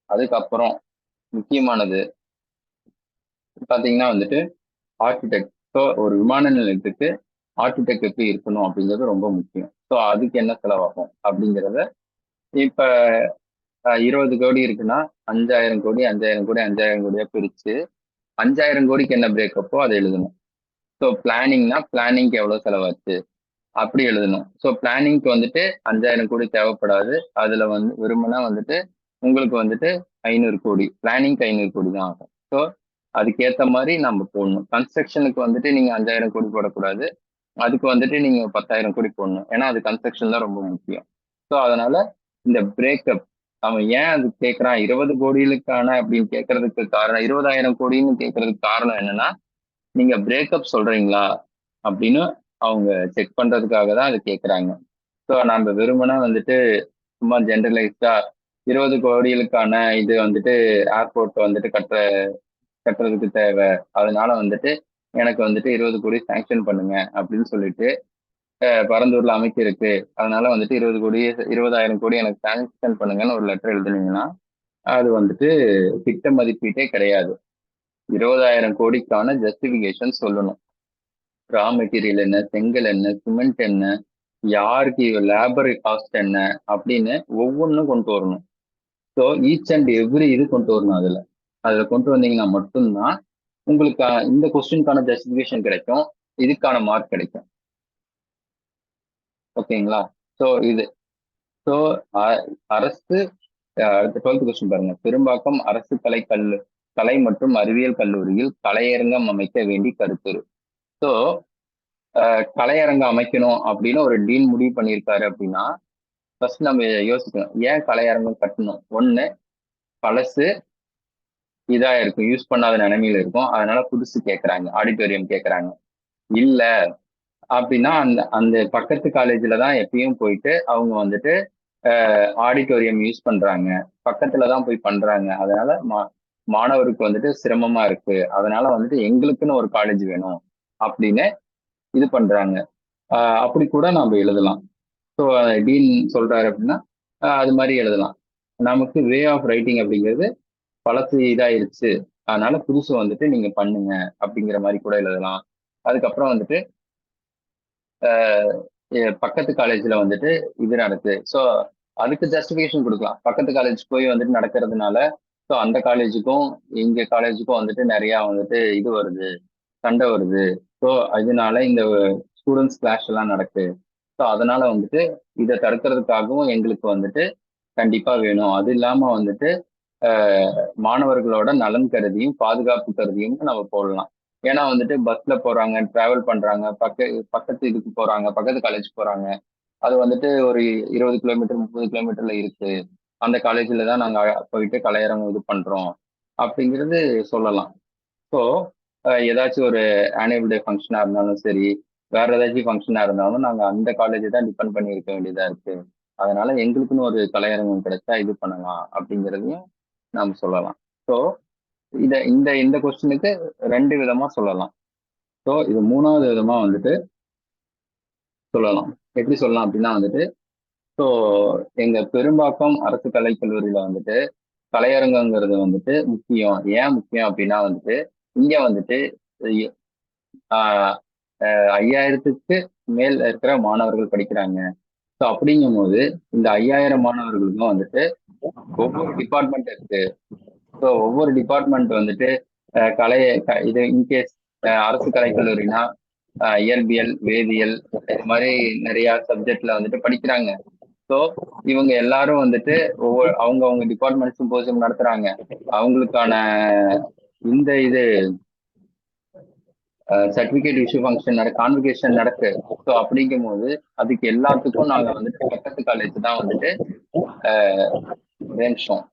அதுக்கப்புறம் முக்கியமானது பார்த்தீங்கன்னா வந்துட்டு ஆர்கிடெக்ட். ஸோ ஒரு விமான நிலையத்துக்கு ஆர்கிடெக்ட் எப்படி இருக்கணும் அப்படிங்கிறது ரொம்ப முக்கியம். ஸோ அதுக்கு என்ன செலவாகும் அப்படிங்கிறத இப்போ 20 கோடி இருக்குன்னா 5000 கோடி 5000 கோடி 5000 கோடியா பிரித்து 5000 கோடிக்கு என்ன பிரேக்கப்போ அதை எழுதணும். ஸோ பிளானிங்னா பிளானிங்க்கு எவ்வளோ செலவாச்சு அப்படி எழுதணும். ஸோ பிளானிங்க்கு வந்துட்டு 5000 கோடி தேவைப்படாது. அதுல வந்து விரும்பினா வந்துட்டு உங்களுக்கு வந்துட்டு 500 கோடி, பிளானிங்க்கு 500 கோடி தான் ஆகும். ஸோ அதுக்கேற்ற மாதிரி நம்ம போடணும். கன்ஸ்ட்ரக்ஷனுக்கு வந்துட்டு நீங்க 5000 கோடி போடக்கூடாது, அதுக்கு வந்துட்டு நீங்க 10,000 கோடி போடணும். ஏன்னா அது கன்ஸ்ட்ரக்ஷன் தான் ரொம்ப முக்கியம். ஸோ அதனால இந்த பிரேக்கப் அவன் ஏன் அது கேட்கறான் 20 கோடிகளுக்கான அப்படின்னு கேட்கறதுக்கு காரணம், 20,000 கோடின்னு கேட்கறதுக்கு காரணம் என்னன்னா நீங்க பிரேக்கப் சொல்றீங்களா அப்படின்னு அவங்க செக் பண்றதுக்காக தான் அது கேட்குறாங்க. ஸோ நம்ம வெறுமனா வந்துட்டு சும்மா ஜென்ரலைஸ்டா 20 கோடிகளுக்கான இது வந்துட்டு ஏர்போர்ட் வந்துட்டு கட்டுறதுக்கு தேவை, அதனால வந்துட்டு எனக்கு வந்துட்டு 20 கோடி சாங்ஷன் பண்ணுங்க அப்படின்னு சொல்லிட்டு பரந்தூர்ல அமைச்சிருக்கு, அதனால வந்துட்டு 20 கோடி 20,000 கோடி எனக்கு சாங்ஷன் பண்ணுங்கன்னு ஒரு லெட்டர் எழுதுனீங்கன்னா அது வந்துட்டு திட்ட மதிப்பீட்டே கிடையாது. 20,000 கோடிக்கான ஜஸ்டிபிகேஷன் சொல்லணும். ரா மெட்டீரியல் என்ன, செங்கல் என்ன, சிமெண்ட் என்ன, யாருக்கு லேபர் காஸ்ட் என்ன அப்படின்னு ஒவ்வொன்றும் கொண்டு வரணும். ஸோ ஈச் அண்ட் எவ்ரி இது கொண்டு வரணும். அதில் கொண்டு வந்தீங்கன்னா மட்டும்தான் உங்களுக்கு இந்த கொஸ்டினுக்கான ஜஸ்டிஃபிகேஷன் கிடைக்கும், இதுக்கான மார்க் கிடைக்கும். ஓகேங்களா? ஸோ இது ஸோ அரசு அடுத்த 12th கொஸ்டின் பாருங்க. பெரும்பாக்கம் அரசு கலை மற்றும் அறிவியல் கல்லூரியில் கலையரங்கம் அமைக்க வேண்டி கருத்துரு. ஸோ கலையரங்கம் அமைக்கணும் அப்படின்னு ஒரு டீன் முடிவு பண்ணியிருக்காரு அப்படின்னா ஃபர்ஸ்ட் நம்ம யோசிக்கணும், ஏன் கலையரங்கம் கட்டணும். ஒண்ணு, பழசு இதா இருக்கும், யூஸ் பண்ணாத நிலைமையில இருக்கும், அதனால புதுசு கேட்கறாங்க, ஆடிட்டோரியம் கேட்கறாங்க. இல்ல அப்படின்னா அந்த அந்த பக்கத்து காலேஜ்ல தான் எப்பயும் போயிட்டு அவங்க வந்துட்டு ஆடிட்டோரியம் யூஸ் பண்றாங்க, பக்கத்துல தான் போய் பண்றாங்க, அதனால மாணவருக்கு வந்துட்டு சிரமமா இருக்கு, அதனால வந்துட்டு எங்களுக்குன்னு ஒரு காலேஜ் வேணும் அப்படின்னு இது பண்றாங்க. அப்படி கூட நாம எழுதலாம். ஸோ டீன் சொல்றாரு அப்படின்னா அது மாதிரி எழுதலாம். நமக்கு வே ஆஃப் ரைட்டிங் அப்படிங்கிறது பழசு இதாயிருச்சு, அதனால புதுசு வந்துட்டு நீங்க பண்ணுங்க அப்படிங்கிற மாதிரி கூட எழுதலாம். அதுக்கப்புறம் வந்துட்டு பக்கத்து காலேஜ்ல வந்துட்டு இது நடக்குது, ஸோ அதுக்கு ஜஸ்டிஃபிகேஷன் கொடுக்கலாம். பக்கத்து காலேஜ் போய் வந்துட்டு நடக்கிறதுனால ஸோ அந்த காலேஜுக்கும் எங்க காலேஜுக்கும் வந்துட்டு நிறைய வந்துட்டு இது வருது, சண்டை வருது, ஸோ அதனால இந்த ஸ்டூடெண்ட்ஸ் கிளாஷ் எல்லாம் நடக்குது, ஸோ அதனால வந்துட்டு இதை தடுக்கிறதுக்காகவும் எங்களுக்கு வந்துட்டு கண்டிப்பா வேணும். அது இல்லாம வந்துட்டு மாணவர்களோட நலன் கருதியும் பாதுகாப்பு கருதியும் நம்ம போடலாம். ஏன்னா வந்துட்டு பஸ்ல போறாங்க, டிராவல் பண்றாங்க, பக்கத்து இதுக்கு போறாங்க, பக்கத்து காலேஜ் போறாங்க, அது வந்துட்டு ஒரு 20 கிலோமீட்டர் 30 கிலோமீட்டர்ல இருக்கு, அந்த காலேஜ்ல தான் நாங்க போயிட்டு கலையரங்கம் இது பண்றோம் அப்படிங்கிறது சொல்லலாம். ஸோ ஏதாச்சும் ஒரு ஆனுவல் டே ஃபங்க்ஷனா இருந்தாலும் சரி, வேற ஏதாச்சும் ஃபங்க்ஷனா இருந்தாலும் நாங்க அந்த காலேஜை தான் டிபெண்ட் பண்ணி இருக்க வேண்டியதா இருக்கு, அதனால எங்களுக்குன்னு ஒரு கலையரங்கம் கிடைச்சா இது பண்ணலாம் அப்படிங்கிறதையும் நாம் சொல்லலாம். ஸோ இந்த இந்த கொஸ்டினுக்கு 2 விதமா சொல்லலாம். ஸோ இது 3வது விதமா வந்துட்டு சொல்லலாம். எப்படி சொல்லலாம் அப்படின்னா வந்துட்டு ஸோ எங்க பெரும்பாக்கம் அரசு கலைக்கல்லூரியில வந்துட்டு கலையரங்கங்கிறது வந்துட்டு முக்கியம். ஏன் முக்கியம் அப்படின்னா வந்துட்டு இங்க வந்துட்டு 5000க்கு மேல் இருக்கிற மாணவர்கள் படிக்கிறாங்க. ஸோ அப்படிங்கும் போது இந்த 5000 மாணவர்களுக்கும் வந்துட்டு ஒவ்வொரு டிபார்ட்மெண்ட் இருக்கு. ஸோ ஒவ்வொரு டிபார்ட்மெண்ட் வந்துட்டு கலை இது இன்கேஸ் அரசு கலைக்கல்லூரினா இயற்பியல், வேதியியல், இது மாதிரி நிறைய சப்ஜெக்ட்ல வந்துட்டு படிக்கிறாங்க. ஸோ இவங்க எல்லாரும் வந்துட்டு அவங்க டிபார்ட்மெண்ட் சிம்போசியம் நடத்துறாங்க. அவங்களுக்கான இந்த இது சர்டிபிகேட் இஷ்யூ ஃபங்க்ஷன் கான்வெகேஷன் நடக்கு. ஸோ அப்படிங்கும் போது அதுக்கு எல்லாத்துக்கும் நாங்க வந்துட்டு பக்கத்து காலேஜ் தான் வந்துட்டு நிமிஷம்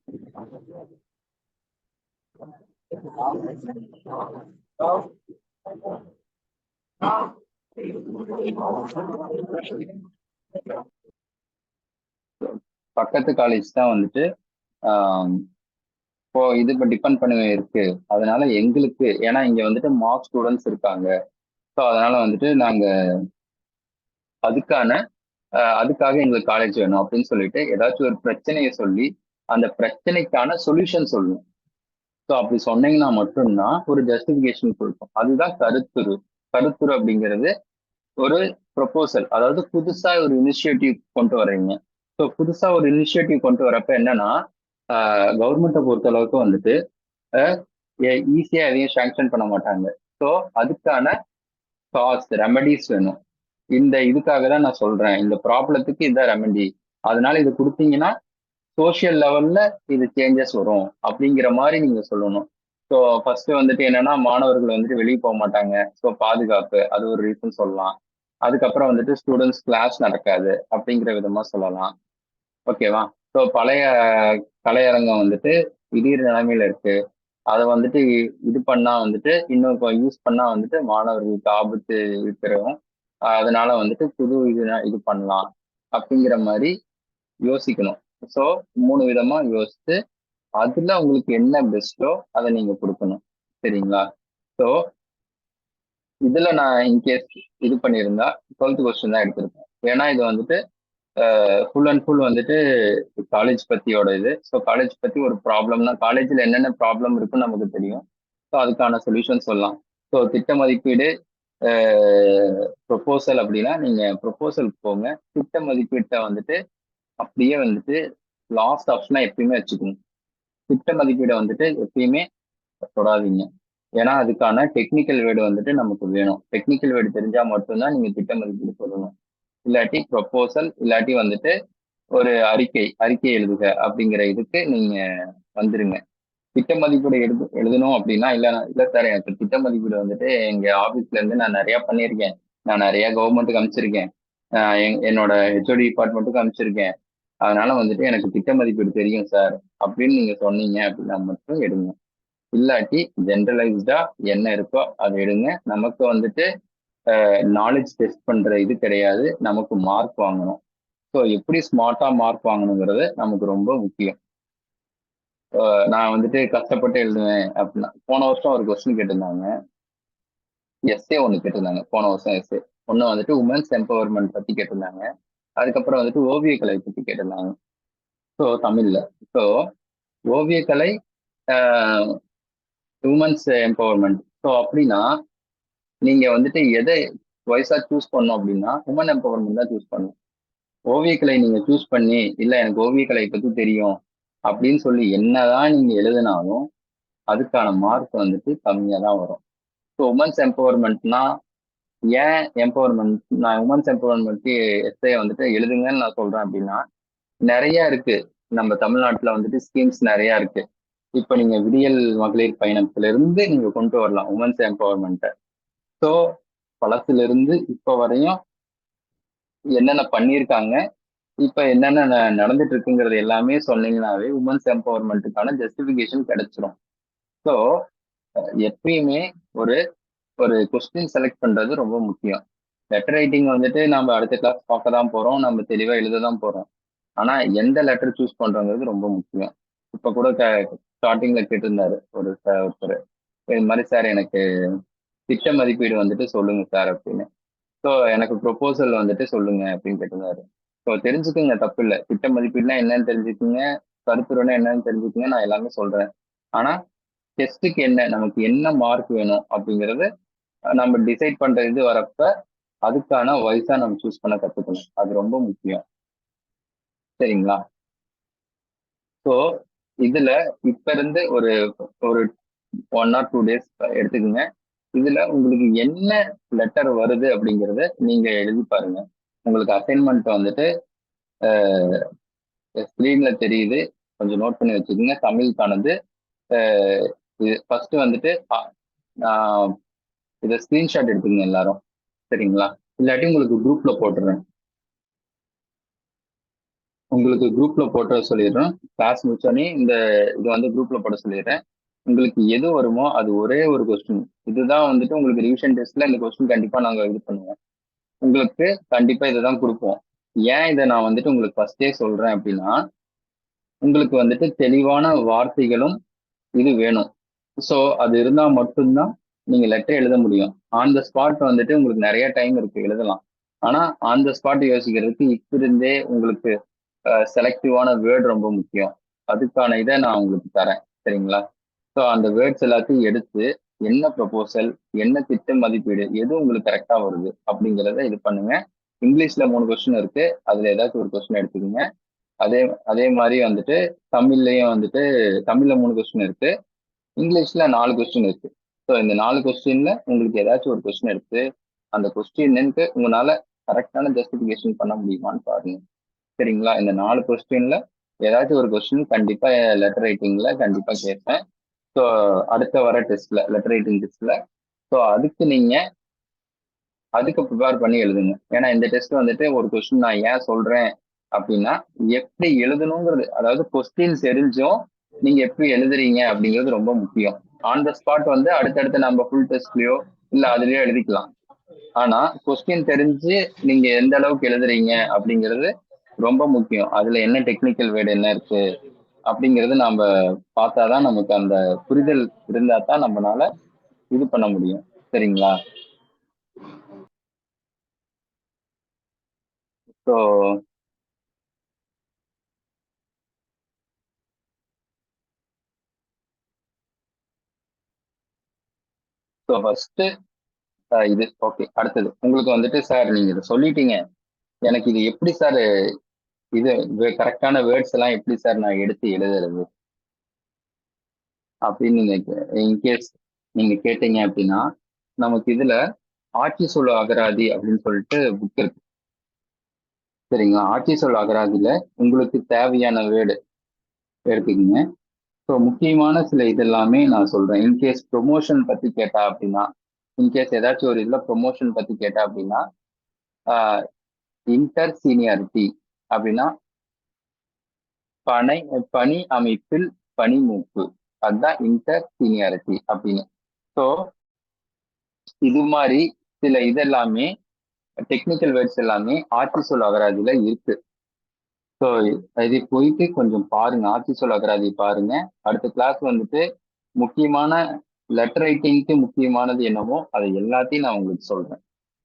பக்கத்து காலேஜ் தான் வந்துட்டு இப்போ இது இப்போ டிபெண்ட் பண்ண இருக்கு. அதனால எங்களுக்கு ஏன்னா இங்க வந்துட்டு மார்க் ஸ்டூடெண்ட்ஸ் இருக்காங்க. ஸோ அதனால வந்துட்டு நாங்க அதுக்கான அதுக்காக எங்களுக்கு காலேஜ் வேணும் அப்படின்னு சொல்லிட்டு ஏதாச்சும் ஒரு பிரச்சனையை சொல்லி அந்த பிரச்சனைக்கான சொல்யூஷன் சொல்லணும். ஸோ அப்படி சொன்னீங்கன்னா மட்டும்தான் ஒரு ஜஸ்டிஃபிகேஷன் கொடுக்கும். அதுதான் கருத்துரு. கருத்துரு அப்படிங்கிறது ஒரு ப்ரொபோசல், அதாவது புதுசா ஒரு இனிஷியேட்டிவ் கொண்டு வர்றீங்க. ஸோ புதுசா ஒரு இனிஷியேட்டிவ் கொண்டு வரப்ப என்னன்னா கவர்மெண்ட்டை பொறுத்த அளவுக்கு வந்துட்டு ஈஸியா எதையும் சாங்ஷன் பண்ண மாட்டாங்க. ஸோ அதுக்கான காஸ்ட் ரெமடிஸ் வேணும். இந்த இதுக்காக தான் நான் சொல்றேன், இந்த ப்ராப்ளத்துக்கு இதான் ரெமெடி, அதனால இது கொடுத்தீங்கன்னா சோசியல் லெவல்ல இது சேஞ்சஸ் வரும் அப்படிங்கிற மாதிரி நீங்க சொல்லணும். ஸோ ஃபர்ஸ்ட் வந்துட்டு என்னன்னா மாணவர்கள் வந்துட்டு வெளியே போக மாட்டாங்க. ஸோ பாதுகாப்பு அது ஒரு ரீசன் சொல்லலாம். அதுக்கப்புறம் வந்துட்டு ஸ்டூடெண்ட்ஸ் கிளாஸ் நடக்காது அப்படிங்கிற விதமா சொல்லலாம். ஓகேவா? ஸோ பழைய கலையரங்கம் வந்துட்டு திடீர் நிலைமையில இருக்கு. அதை வந்துட்டு இது பண்ணா வந்துட்டு இன்னும் இப்போ யூஸ் பண்ணா வந்துட்டு மாணவர்களுக்கு ஆபத்து இருக்கிறோம். அதனால வந்துட்டு புது இது பண்ணலாம் அப்படிங்கிற மாதிரி யோசிக்கணும். ஸோ 3 விதமா யோசிச்சு அதுல உங்களுக்கு என்ன பெஸ்ட்டோ அதை நீங்க கொடுக்கணும். சரிங்களா? ஸோ இதுல நான் இன்கேஸ் இது பண்ணியிருந்தா 12th கொஸ்டின் தான் எடுத்திருப்பேன். ஏன்னா இது வந்துட்டு ஃபுல் அண்ட் ஃபுல் வந்துட்டு காலேஜ் பத்தியோட இது. ஸோ காலேஜ் பத்தி ஒரு ப்ராப்ளம்னா காலேஜில் என்னென்ன ப்ராப்ளம் இருக்குன்னு நமக்கு தெரியும். ஸோ அதுக்கான சொல்யூஷன் சொல்லலாம். ஸோ திட்ட மதிப்பீடு ப்ரொபோசல் அப்படின்னா நீங்க ப்ரொபோசல் போங்க. திட்ட மதிப்பீட்டை வந்துட்டு அப்படியே வந்துட்டு லாஸ்ட் ஆப்ஷனா எப்பயுமே வச்சுக்கணும். திட்ட மதிப்பீடை வந்துட்டு எப்பயுமே தொடாதீங்க. ஏன்னா அதுக்கான டெக்னிக்கல் வேர்டு வந்துட்டு நமக்கு வேணும். டெக்னிக்கல் வேர்டு தெரிஞ்சா மட்டும்தான் நீங்க திட்ட மதிப்பீடு சொல்லணும். இல்லாட்டி ப்ரொபோசல் இல்லாட்டி வந்துட்டு ஒரு அறிக்கை எழுதுக அப்படிங்கிற இதுக்கு நீங்க வந்துருங்க. திட்ட மதிப்பீடு எழுதணும் அப்படின்னா இல்ல சார், எனக்கு திட்ட மதிப்பீடு வந்துட்டு எங்க ஆபீஸ்ல இருந்து நான் நிறைய பண்ணியிருக்கேன், நான் நிறைய கவர்மெண்ட்டுக்கு அனுப்பிச்சிருக்கேன், என்னோட ஹெச்ஓடி டிபார்ட்மெண்ட்டுக்கு அனுப்பிச்சிருக்கேன், அதனால வந்துட்டு எனக்கு திட்ட மதிப்பீடு தெரியும் சார் அப்படின்னு நீங்க சொன்னீங்க அப்படின்னா மட்டும் எடுங்க. இல்லாட்டி ஜென்ரலைஸ்டா என்ன இருக்கோ அதை எடுங்க. நமக்கு வந்துட்டு நாலேஜ் டெஸ்ட் பண்ற இது கிடையாது, நமக்கு மார்க் வாங்கணும். ஸோ எப்படி ஸ்மார்ட்டா மார்க் வாங்கணுங்கிறது நமக்கு ரொம்ப முக்கியம். நான் வந்துட்டு கஷ்டப்பட்டு எழுதுவேன் அப்படின்னா போன வருஷம் ஒரு கொஸ்டின் கேட்டிருந்தாங்க. எஸ்ஏ ஒன்று கேட்டிருந்தாங்க போன வருஷம். எஸ்ஏ ஒன்று வந்துட்டு உமன்ஸ் எம்பவர்மெண்ட் பத்தி கேட்டிருந்தாங்க. அதுக்கப்புறம் வந்துட்டு ஓவியக்கலை பத்தி கேட்டிருந்தாங்க. ஸோ தமிழ்ல. ஸோ ஓவியக்கலை உமன்ஸ் எம்பவர்மெண்ட். ஸோ அப்படின்னா நீங்க வந்துட்டு எதை வயசா சூஸ் பண்ணணும் அப்படின்னா உமன் எம்பவர்மெண்ட் தான் சூஸ் பண்ணணும். ஓவியக்கலை நீங்க சூஸ் பண்ணி இல்ல எனக்கு ஓவியக்கலை பத்தி தெரியும் அப்படின்னு சொல்லி என்னதான் நீங்க எழுதினாலும் அதுக்கான மார்க் வந்துட்டு கம்மியா தான் வரும். ஸோ உமன்ஸ் எம்பவர்மெண்ட்னா ஏன் எம்பவர்மெண்ட், நான் உமன்ஸ் எம்பவர்மெண்ட்க்கு எஸ்ஐ வந்துட்டு எழுதுங்கன்னு நான் சொல்றேன் அப்படின்னா நிறைய இருக்கு. நம்ம தமிழ்நாட்டுல வந்துட்டு ஸ்கீம்ஸ் நிறைய இருக்கு. இப்ப நீங்க விடியல் மகளிர் பயணத்துல இருந்து நீங்க கொண்டு வரலாம் உமன்ஸ் எம்பவர்மெண்ட்டை. ஸோ பழத்துல இருந்து இப்ப வரையும் என்னென்ன பண்ணியிருக்காங்க, இப்ப என்னென்ன நடந்துட்டு இருக்குங்கிறது எல்லாமே சொன்னீங்கன்னாவே உமன்ஸ் எம்பவர்மெண்ட்டுக்கான ஜஸ்டிபிகேஷன் கிடைச்சிரும். ஸோ எப்பயுமே ஒரு ஒரு கொஸ்டின் செலக்ட் பண்றது ரொம்ப முக்கியம். லெட்டர் ரைட்டிங் வந்துட்டு நம்ம அடுத்த கிளாஸ் பார்க்க தான் போறோம், நம்ம தெளிவா எழுத தான் போறோம். ஆனா எந்த லெட்டர் சூஸ் பண்றோங்கிறது ரொம்ப முக்கியம். இப்ப கூட ஸ்டார்டிங்ல கேட்டிருந்தாரு ஒருத்தர், இது மாதிரி சார் எனக்கு திட்ட மதிப்பீடு வந்துட்டு சொல்லுங்க சார் அப்படின்னு. ஸோ எனக்கு ப்ரொபோசல் வந்துட்டு சொல்லுங்க அப்படின்னு கேட்டிருந்தாரு. ஸோ தெரிஞ்சுக்குங்க, தப்பு இல்லை. திட்ட மதிப்பீடுனா என்னன்னு தெரிஞ்சுக்குங்க, கருத்துருன்னா என்னன்னு தெரிஞ்சுக்குங்க, நான் எல்லாமே சொல்றேன். ஆனா டெஸ்ட்டுக்கு என்ன நமக்கு என்ன மார்க் வேணும் அப்படிங்கறது நம்ம டிசைட் பண்ற இது வரப்ப அதுக்கான வயசா நம்ம சூஸ் பண்ண கத்துக்கணும். அது ரொம்ப முக்கியம். சரிங்களா? ஸோ இதுல இப்ப இருந்து ஒரு ஒரு 1 or 2 days எடுத்துக்கோங்க. இதுல உங்களுக்கு என்ன லெட்டர் வருது அப்படிங்கறத நீங்க எழுதி பாருங்க. உங்களுக்கு அசைன்மெண்ட் வந்துட்டு ஸ்கிரீன்ல தெரியுது, கொஞ்சம் நோட் பண்ணி வச்சுக்கோங்க. தமிழுக்கானது ஃபர்ஸ்ட் வந்துட்டு இதை ஸ்கிரீன்ஷாட் எடுத்துக்கங்க எல்லாரும். சரிங்களா? இல்லாட்டி உங்களுக்கு குரூப்ல போட்டுறேன். உங்களுக்கு குரூப்ல போட்டு சொல்லிடுறேன். கிளாஸ் முடிச்சோடனே இந்த இது வந்து குரூப்ல போட சொல்லிடுறேன். உங்களுக்கு எது வருமோ அது ஒரே ஒரு கொஸ்டின். இதுதான் வந்துட்டு உங்களுக்கு ரிவிஷன் டெஸ்ட்ல இந்த கொஸ்டின் கண்டிப்பா நாங்க இது பண்ணுவோம். உங்களுக்கு கண்டிப்பா இதை தான் கொடுப்போம். ஏன் இதை நான் வந்துட்டு உங்களுக்கு ஃபர்ஸ்டே சொல்றேன் அப்படின்னா, உங்களுக்கு வந்துட்டு தெளிவான வார்த்தைகளும் இது வேணும். ஸோ அது இருந்தா மட்டும்தான் நீங்க லெட்டர் எழுத முடியும். ஆன் த ஸ்பாட் வந்துட்டு உங்களுக்கு நிறைய டைம் இருக்கு எழுதலாம். ஆனா ஆன் த ஸ்பாட் யோசிக்கிறதுக்கு இப்ப இருந்தே உங்களுக்கு செலக்டிவான வேர்டு ரொம்ப முக்கியம். அதுக்கான இதை நான் உங்களுக்கு தரேன். சரிங்களா? ஸோ அந்த வேர்ட்ஸ் எல்லாத்தையும் எடுத்து என்ன ப்ரொபோசல், என்ன திட்ட மதிப்பீடு, எது உங்களுக்கு கரெக்டா வருது அப்படிங்கிறத இது பண்ணுங்க. இங்கிலீஷ்ல 3 கொஸ்டின் இருக்கு. அதுல ஏதாச்சும் ஒரு கொஸ்டின் எடுத்துக்கோங்க. அதே அதே மாதிரி வந்துட்டு தமிழ்லயும் வந்துட்டு தமிழ்ல 3 கொஸ்டின் இருக்கு. இங்கிலீஷ்ல 4 கொஸ்டின் இருக்கு. ஸோ இந்த 4 கொஸ்டின்ல உங்களுக்கு ஏதாச்சும் ஒரு கொஸ்டின் எடுத்து அந்த கொஸ்டினுக்கு உங்களால கரெக்டான ஜஸ்டிபிகேஷன் பண்ண முடியுமான்னு பாருங்க. சரிங்களா? இந்த 4 கொஸ்டின்ல ஏதாச்சும் ஒரு கொஸ்டின் கண்டிப்பா லெட்டர் ரைட்டிங்ல கண்டிப்பா கேட்பேன். ஸோ அடுத்த வர டெஸ்ட்ல லெட்டர் ரைட்டிங் டெஸ்ட்ல ஸோ அதுக்கு ப்ரிப்பேர் பண்ணி எழுதுங்க. ஏன்னா இந்த டெஸ்ட் வந்துட்டு ஒரு கொஸ்டின் நான் ஏன் சொல்றேன் அப்படின்னா, எப்படி எழுதணுங்கிறது, அதாவது கொஸ்டின் தெரிஞ்சும் நீங்க எப்படி எழுதுறீங்க அப்படிங்கிறது ரொம்ப முக்கியம். ஆன் த ஸ்பாட் வந்து அடுத்தடுத்து நம்ம ஃபுல் டெஸ்ட்லயோ இல்ல அதுலயோ எழுதிக்கலாம். ஆனா கொஸ்டின் தெரிஞ்சு நீங்க எந்த அளவுக்கு எழுதுறீங்க அப்படிங்கிறது ரொம்ப முக்கியம். அதுல என்ன டெக்னிக்கல் வேர்டு என்ன இருக்கு அப்படிங்கறது நாம பார்த்தாதான் நமக்கு அந்த புரிதல் இருந்தா தான் நம்மளால இது பண்ண முடியும். சரிங்களா? ஸோ ஃபர்ஸ்ட் இது ஓகே. அடுத்தது உங்களுக்கு வந்துட்டு சார் நீங்க இதை சொல்லிட்டீங்க, எனக்கு இது எப்படி சார் இது கரெக்டான வேர்ட்ஸ் எல்லாம் எப்படி சார் நான் எடுத்து எழுதுறது அப்படின்னு நீங்க இன்கேஸ் நீங்க கேட்டீங்க அப்படின்னா, நமக்கு இதுல ஆட்சி சொல் அகராதி அப்படின்னு சொல்லிட்டு புக் இருக்கு. சரிங்களா? ஆட்சி சொல் அகராதியில உங்களுக்கு தேவையான வேர்டு எடுத்துக்கீங்க. ஸோ முக்கியமான சில இது எல்லாமே நான் சொல்றேன். இன்கேஸ் ப்ரொமோஷன் பத்தி கேட்டா அப்படின்னா, இன்கேஸ் ஏதாச்சும் ஒரு இதுல ப்ரொமோஷன் பத்தி கேட்டா அப்படின்னா, இன்டர் சீனியாரிட்டி அப்படின்னா பணி அமைப்பில் பணிமூப்பு, அதுதான் இன்டர் சீனியாரிட்டி அப்படின்னு. ஸோ இது மாதிரி சில இதெல்லாமே டெக்னிக்கல் வேர்ட்ஸ் எல்லாமே ஆட்சி சொல் அகராதியில இருக்கு. ஸோ இது போயிட்டு கொஞ்சம் பாருங்க, ஆட்சி சொல் அகராதி பாருங்க. அடுத்த கிளாஸ் வந்துட்டு முக்கியமான லெட்டர் ரைட்டிங்க்கு முக்கியமானது என்னவோ அதை எல்லாத்தையும் நான் உங்களுக்கு சொல்றேன்.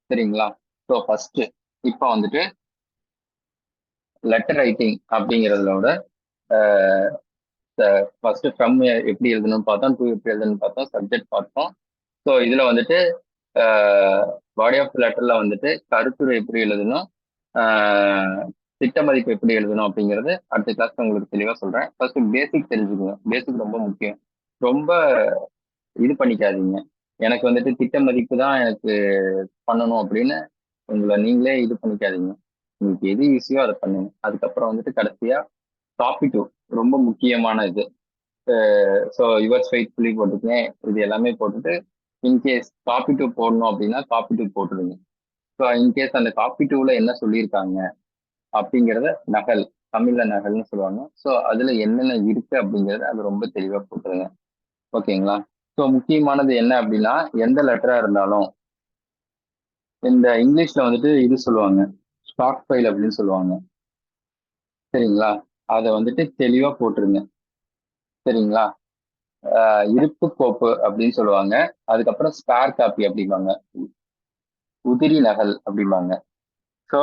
சரிங்களா? ஸோ ஃபர்ஸ்ட் இப்போ வந்துட்டு லெட்டர் ரைட்டிங் அப்படிங்கிறதோட ஃபர்ஸ்ட் ஃப்ரம் எப்படி எழுதணும்னு பார்த்தோம், டு எப்படி எழுதணும்னு பார்த்தோம், சப்ஜெக்ட் பார்த்தோம். ஸோ இதுல வந்துட்டு பாடி ஆஃப் லெட்டர்ல வந்துட்டு கருத்துரை எப்படி எழுதணும், திட்ட மதிப்பு எப்படி எழுதணும் அப்படிங்கிறது அடுத்த கிளாஸ் உங்களுக்கு தெளிவா சொல்றேன். ஃபர்ஸ்ட் பேசிக் தெரிஞ்சுக்கோங்க. பேசிக் ரொம்ப முக்கியம். ரொம்ப இது பண்ணிக்காதீங்க. எனக்கு வந்துட்டு திட்ட மதிப்பு தான் எனக்கு பண்ணணும் அப்படின்னு உங்களை நீங்களே இது பண்ணிக்காதீங்க. உங்களுக்கு எது ஈஸியோ அதை பண்ணுங்க. அதுக்கப்புறம் வந்துட்டு கடைசியா காப்பி டூ ரொம்ப முக்கியமான இது. ஸோ யுவர்ஸ் ஃபெய்த்ஃபுல்லி போட்டுக்கேன், இது எல்லாமே போட்டுட்டு இன்கேஸ் காப்பி டூ போடணும் அப்படின்னா காப்பி டூ போட்டுருங்க. ஸோ இன்கேஸ் அந்த காப்பி டூல என்ன சொல்லியிருக்காங்க அப்படிங்கிறத நகல், தமிழ்ல நகல்னு சொல்லுவாங்க. ஸோ அதுல என்னென்ன இருக்கு அப்படிங்கிறத அது ரொம்ப தெளிவா போட்டுருங்க. ஓகேங்களா? ஸோ முக்கியமானது என்ன அப்படின்னா, எந்த லெட்டரா இருந்தாலும் இந்த இங்கிலீஷ்ல வந்துட்டு இது சொல்லுவாங்க, ஸ்டாக் ஃபைல் அப்படின்னு சொல்லுவாங்க. சரிங்களா? அதை வந்துட்டு தெளிவா போட்டுருங்க. சரிங்களா? இருப்பு கோப்பு அப்படின்னு சொல்லுவாங்க. அதுக்கப்புறம் ஸ்பேர் காப்பி அப்படிம்பாங்க, உதிரி நகல் அப்படிம்பாங்க. ஸோ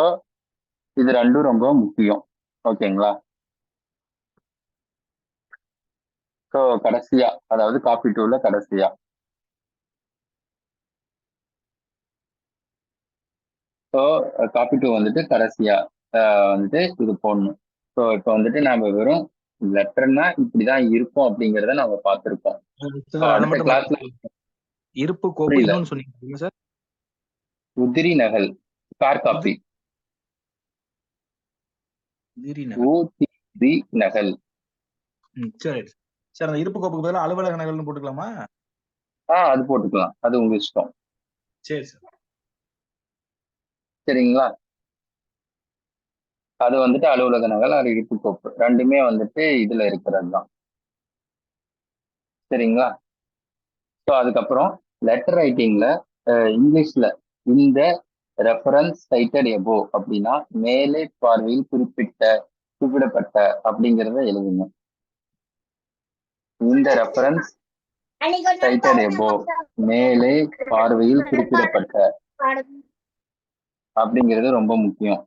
இது ரெண்டும் ரொம்ப முக்கியம். ஓகேங்களா? ஸோ கடைசியா, அதாவது காப்பி டூல கடைசியா, ஸோ காப்பி டூ வந்துட்டு கடைசியா வந்துட்டு இது போடணும். ஸோ இப்போ வந்துட்டு நாம வெறும் லெட்டர்னா இப்படிதான் இருக்கும் அப்படிங்கிறத நம்ம பார்த்துருக்கோம். ஸோ சார் அதை அடுத்த மட்டும் கிளாஸ்ல இருப்பு கோப்பு புரியல. இன்னொன்னு சொன்னீங்க சார், உதிரி நகல், ஸ்பேர் காப்பி, உதிரி நகல். உதிரி நகல். சரி சார், அந்த இருப்பு கோப்புக்கு பதிலாக அலுவலக நகல்னு போட்டுக்கலாமா? அது போட்டுக்கலாம், அது உங்க இஷ்டம். சரி சார். சரிங்களா? அது வந்துட்டு அலுவலக நகல், அது இருப்பு கோப்பு. ரெண்டுமே வந்துட்டு இதுல இருக்கிறது தான். சரிங்களா? ஸோ அதுக்கப்புறம் லெட்டர் ரைட்டிங்ல இங்கிலீஷ்ல இந்த ரெஃபரன்ஸ் சைட்டட் எபோ அப்படின்னா மேலே பார்வையில் குறிப்பிடப்பட்ட அப்படிங்கிறத எழுதுங்க. இந்த ரெஃபரன்ஸ் சைட்டட் எபோ மேலே பார்வையில் குறிப்பிடப்பட்ட அப்படிங்கிறது ரொம்ப முக்கியம்.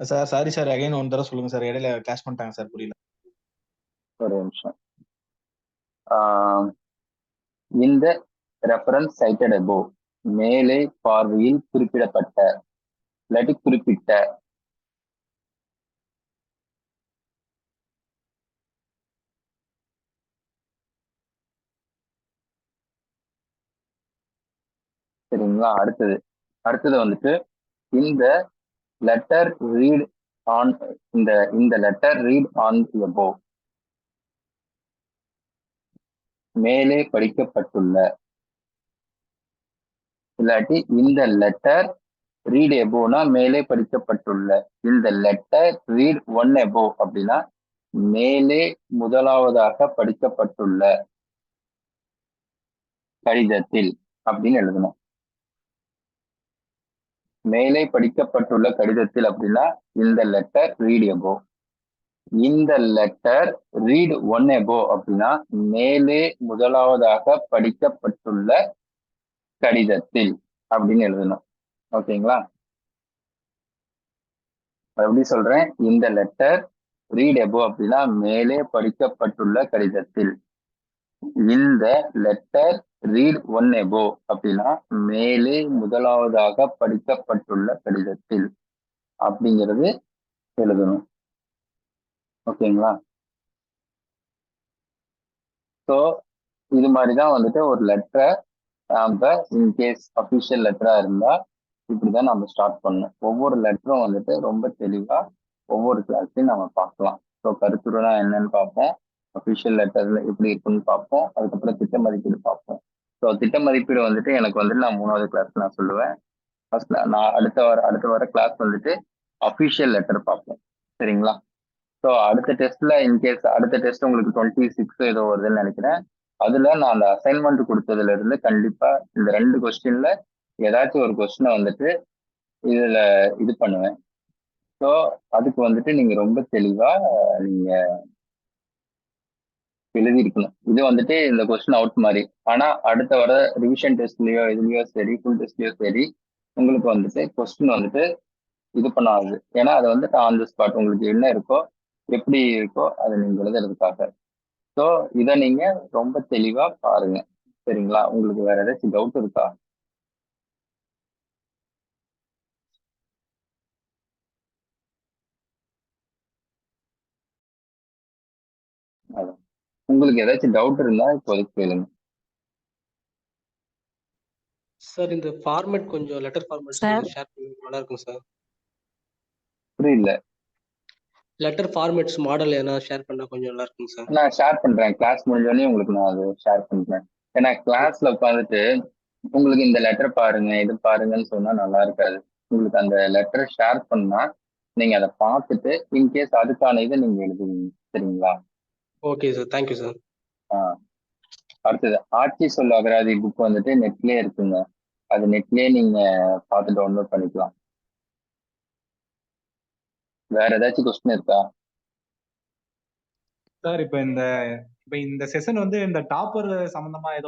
Sir sorry sir, again one தடவை சொல்லுங்க சார், இடையில கிளாஸ் பண்ணிட்டாங்க சார், புரியல. ஒரு நிமிஷம். இந்த ரெஃபரன்ஸ் சைட்டட் எபோ மேலே பார்வையில் குறிப்பிடப்பட்ட இல்லாட்டி குறிப்பிட்ட. சரிங்களா? அடுத்தது வந்துட்டு இந்த லெட்டர் ரீட் ஆன் இந்த லெட்டர் ரீட் ஆன் எபோ மேலே படிக்கப்பட்டுள்ள இல்லாட்டி இந்த லெட்டர் ரீட் எபோனா மேலே படிக்கப்பட்டுள்ள. இந்த லெட்டர் ரீட் ஒன் எபோ அப்படின்னா மேலே முதலாவதாக படிக்கப்பட்டுள்ள கடிதத்தில் அப்படின்னு எழுதணும். மேலே படிக்கப்பட்டுள்ள கடிதத்தில் அப்படின்னா இந்த லெட்டர் ரீட் எபோ. இந்த லெட்டர் ரீட் ஒன் எபோ அப்படின்னா மேலே முதலாவதாக படிக்கப்பட்டுள்ள கடிதத்தில் அப்படின்னு எழுதணும். ஓகேங்களா? எப்படி சொல்றேன்? இந்த லெட்டர் ரீட் எபோ அப்படின்னா மேலே படிக்கப்பட்டுள்ள கடிதத்தில். இந்த லெட்டர் ரீட் ஒன் எபோ அப்படின்னா மேலே முதலாவதாக படிக்கப்பட்டுள்ள கடிதத்தில் அப்படிங்கிறது எழுதணும். ஓகேங்களா? ஸோ இது மாதிரிதான் வந்துட்டு ஒரு லெட்டரை நாம இன்கேஸ் அஃபிஷியல் லெட்டரா இருந்தா இப்படிதான் நம்ம ஸ்டார்ட் பண்ணணும். ஒவ்வொரு லெட்டரும் வந்துட்டு ரொம்ப தெளிவா ஒவ்வொரு கிளாஸ்லையும் நம்ம பார்க்கலாம். ஸோ கருத்துருனா என்னன்னு பார்ப்போம், அஃபிஷியல் லெட்டர்ல எப்படி இருக்குன்னு பார்ப்போம், அதுக்கப்புறம் திட்ட மதிப்பீடு பார்ப்போம். ஸோ திட்ட மதிப்பீடு வந்துட்டு எனக்கு வந்துட்டு நான் 3வது கிளாஸ் நான் சொல்லுவேன். ஃபர்ஸ்ட் நான் அடுத்த வர கிளாஸ் வந்துட்டு அஃபிஷியல் லெட்டர் பார்ப்போம். சரிங்களா? ஸோ அடுத்த டெஸ்ட்ல இன்கேஸ் அடுத்த டெஸ்ட் உங்களுக்கு 26 ஏதோ வருதுன்னு நினைக்கிறேன். அதுல நான் அந்த அசைன்மெண்ட் கொடுத்ததுல இருந்து கண்டிப்பா இந்த 2 கொஸ்டின்ல ஏதாச்சும் ஒரு கொஸ்டினை வந்துட்டு இதுல இது பண்ணுவேன். ஸோ அதுக்கு வந்துட்டு நீங்க ரொம்ப தெளிவா நீங்க எழுதியிருக்கணும். இது வந்துட்டு இந்த கொஸ்டின் அவுட் மாதிரி. ஆனா அடுத்த வர ரிவிஷன் டெஸ்ட்லயோ இதுலயோ சரி, ஃபுல் டெஸ்ட்லயோ சரி, உங்களுக்கு வந்துட்டு கொஸ்டின் வந்துட்டு இது பண்ணாது. ஏன்னா அது வந்துட்டு ஆன் தி ஸ்பாட் உங்களுக்கு என்ன இருக்கோ எப்படி இருக்கோ அதை நீங்க எழுதுறதுக்காக. ஸோ இதை நீங்க ரொம்ப தெளிவா பாருங்க. சரிங்களா? உங்களுக்கு வேற ஏதாச்சும் டவுட் இருக்கா? உங்களுக்கு ஏதாச்சும் டவுட் இருந்தா இப்போதைக்கு கேளுங்க. சார் இந்த ஃபார்மேட் கொஞ்சம் லெட்டர் ஃபார்மேட் ஷேர் பண்ணி நல்லா இருக்கும் சார். புரியல. லெட்டர் ஃபார்மேட்ஸ் மாடல் எதனா ஷேர் பண்ணா கொஞ்சம் நல்லா இருக்கும் சார். நான் ஷேர் பண்றேன். கிளாஸ் முடிஞ்சோடனே உங்களுக்கு நான் அதை ஷேர் பண்றேன். ஏன்னா கிளாஸ்ல உட்காந்துட்டு உங்களுக்கு இந்த லெட்டர் பாருங்க இது பாருங்கன்னு சொன்னா நல்லா இருக்காது. உங்களுக்கு அந்த லெட்டரை ஷேர் பண்ணா நீங்க அதை பார்த்துட்டு இன்கேஸ் அதுக்கான இதை நீங்க எழுதுவீங்க. சரிங்களா? Okay sir, thank you sir. அடுத்தது ஆட்சி சொல் அகராதி புக் வந்துட்டு நெட்லயே இருக்குங்க. அது நெட்லயே நீங்க பார்த்து டவுன்லோட் பண்ணிக்கலாம். வேற ஏதாச்சும் கொஸ்டின் இருக்கா சார்? இப்ப இந்த செஷன் வந்து இந்த டாப்பர் சம்பந்தமா ஏதோ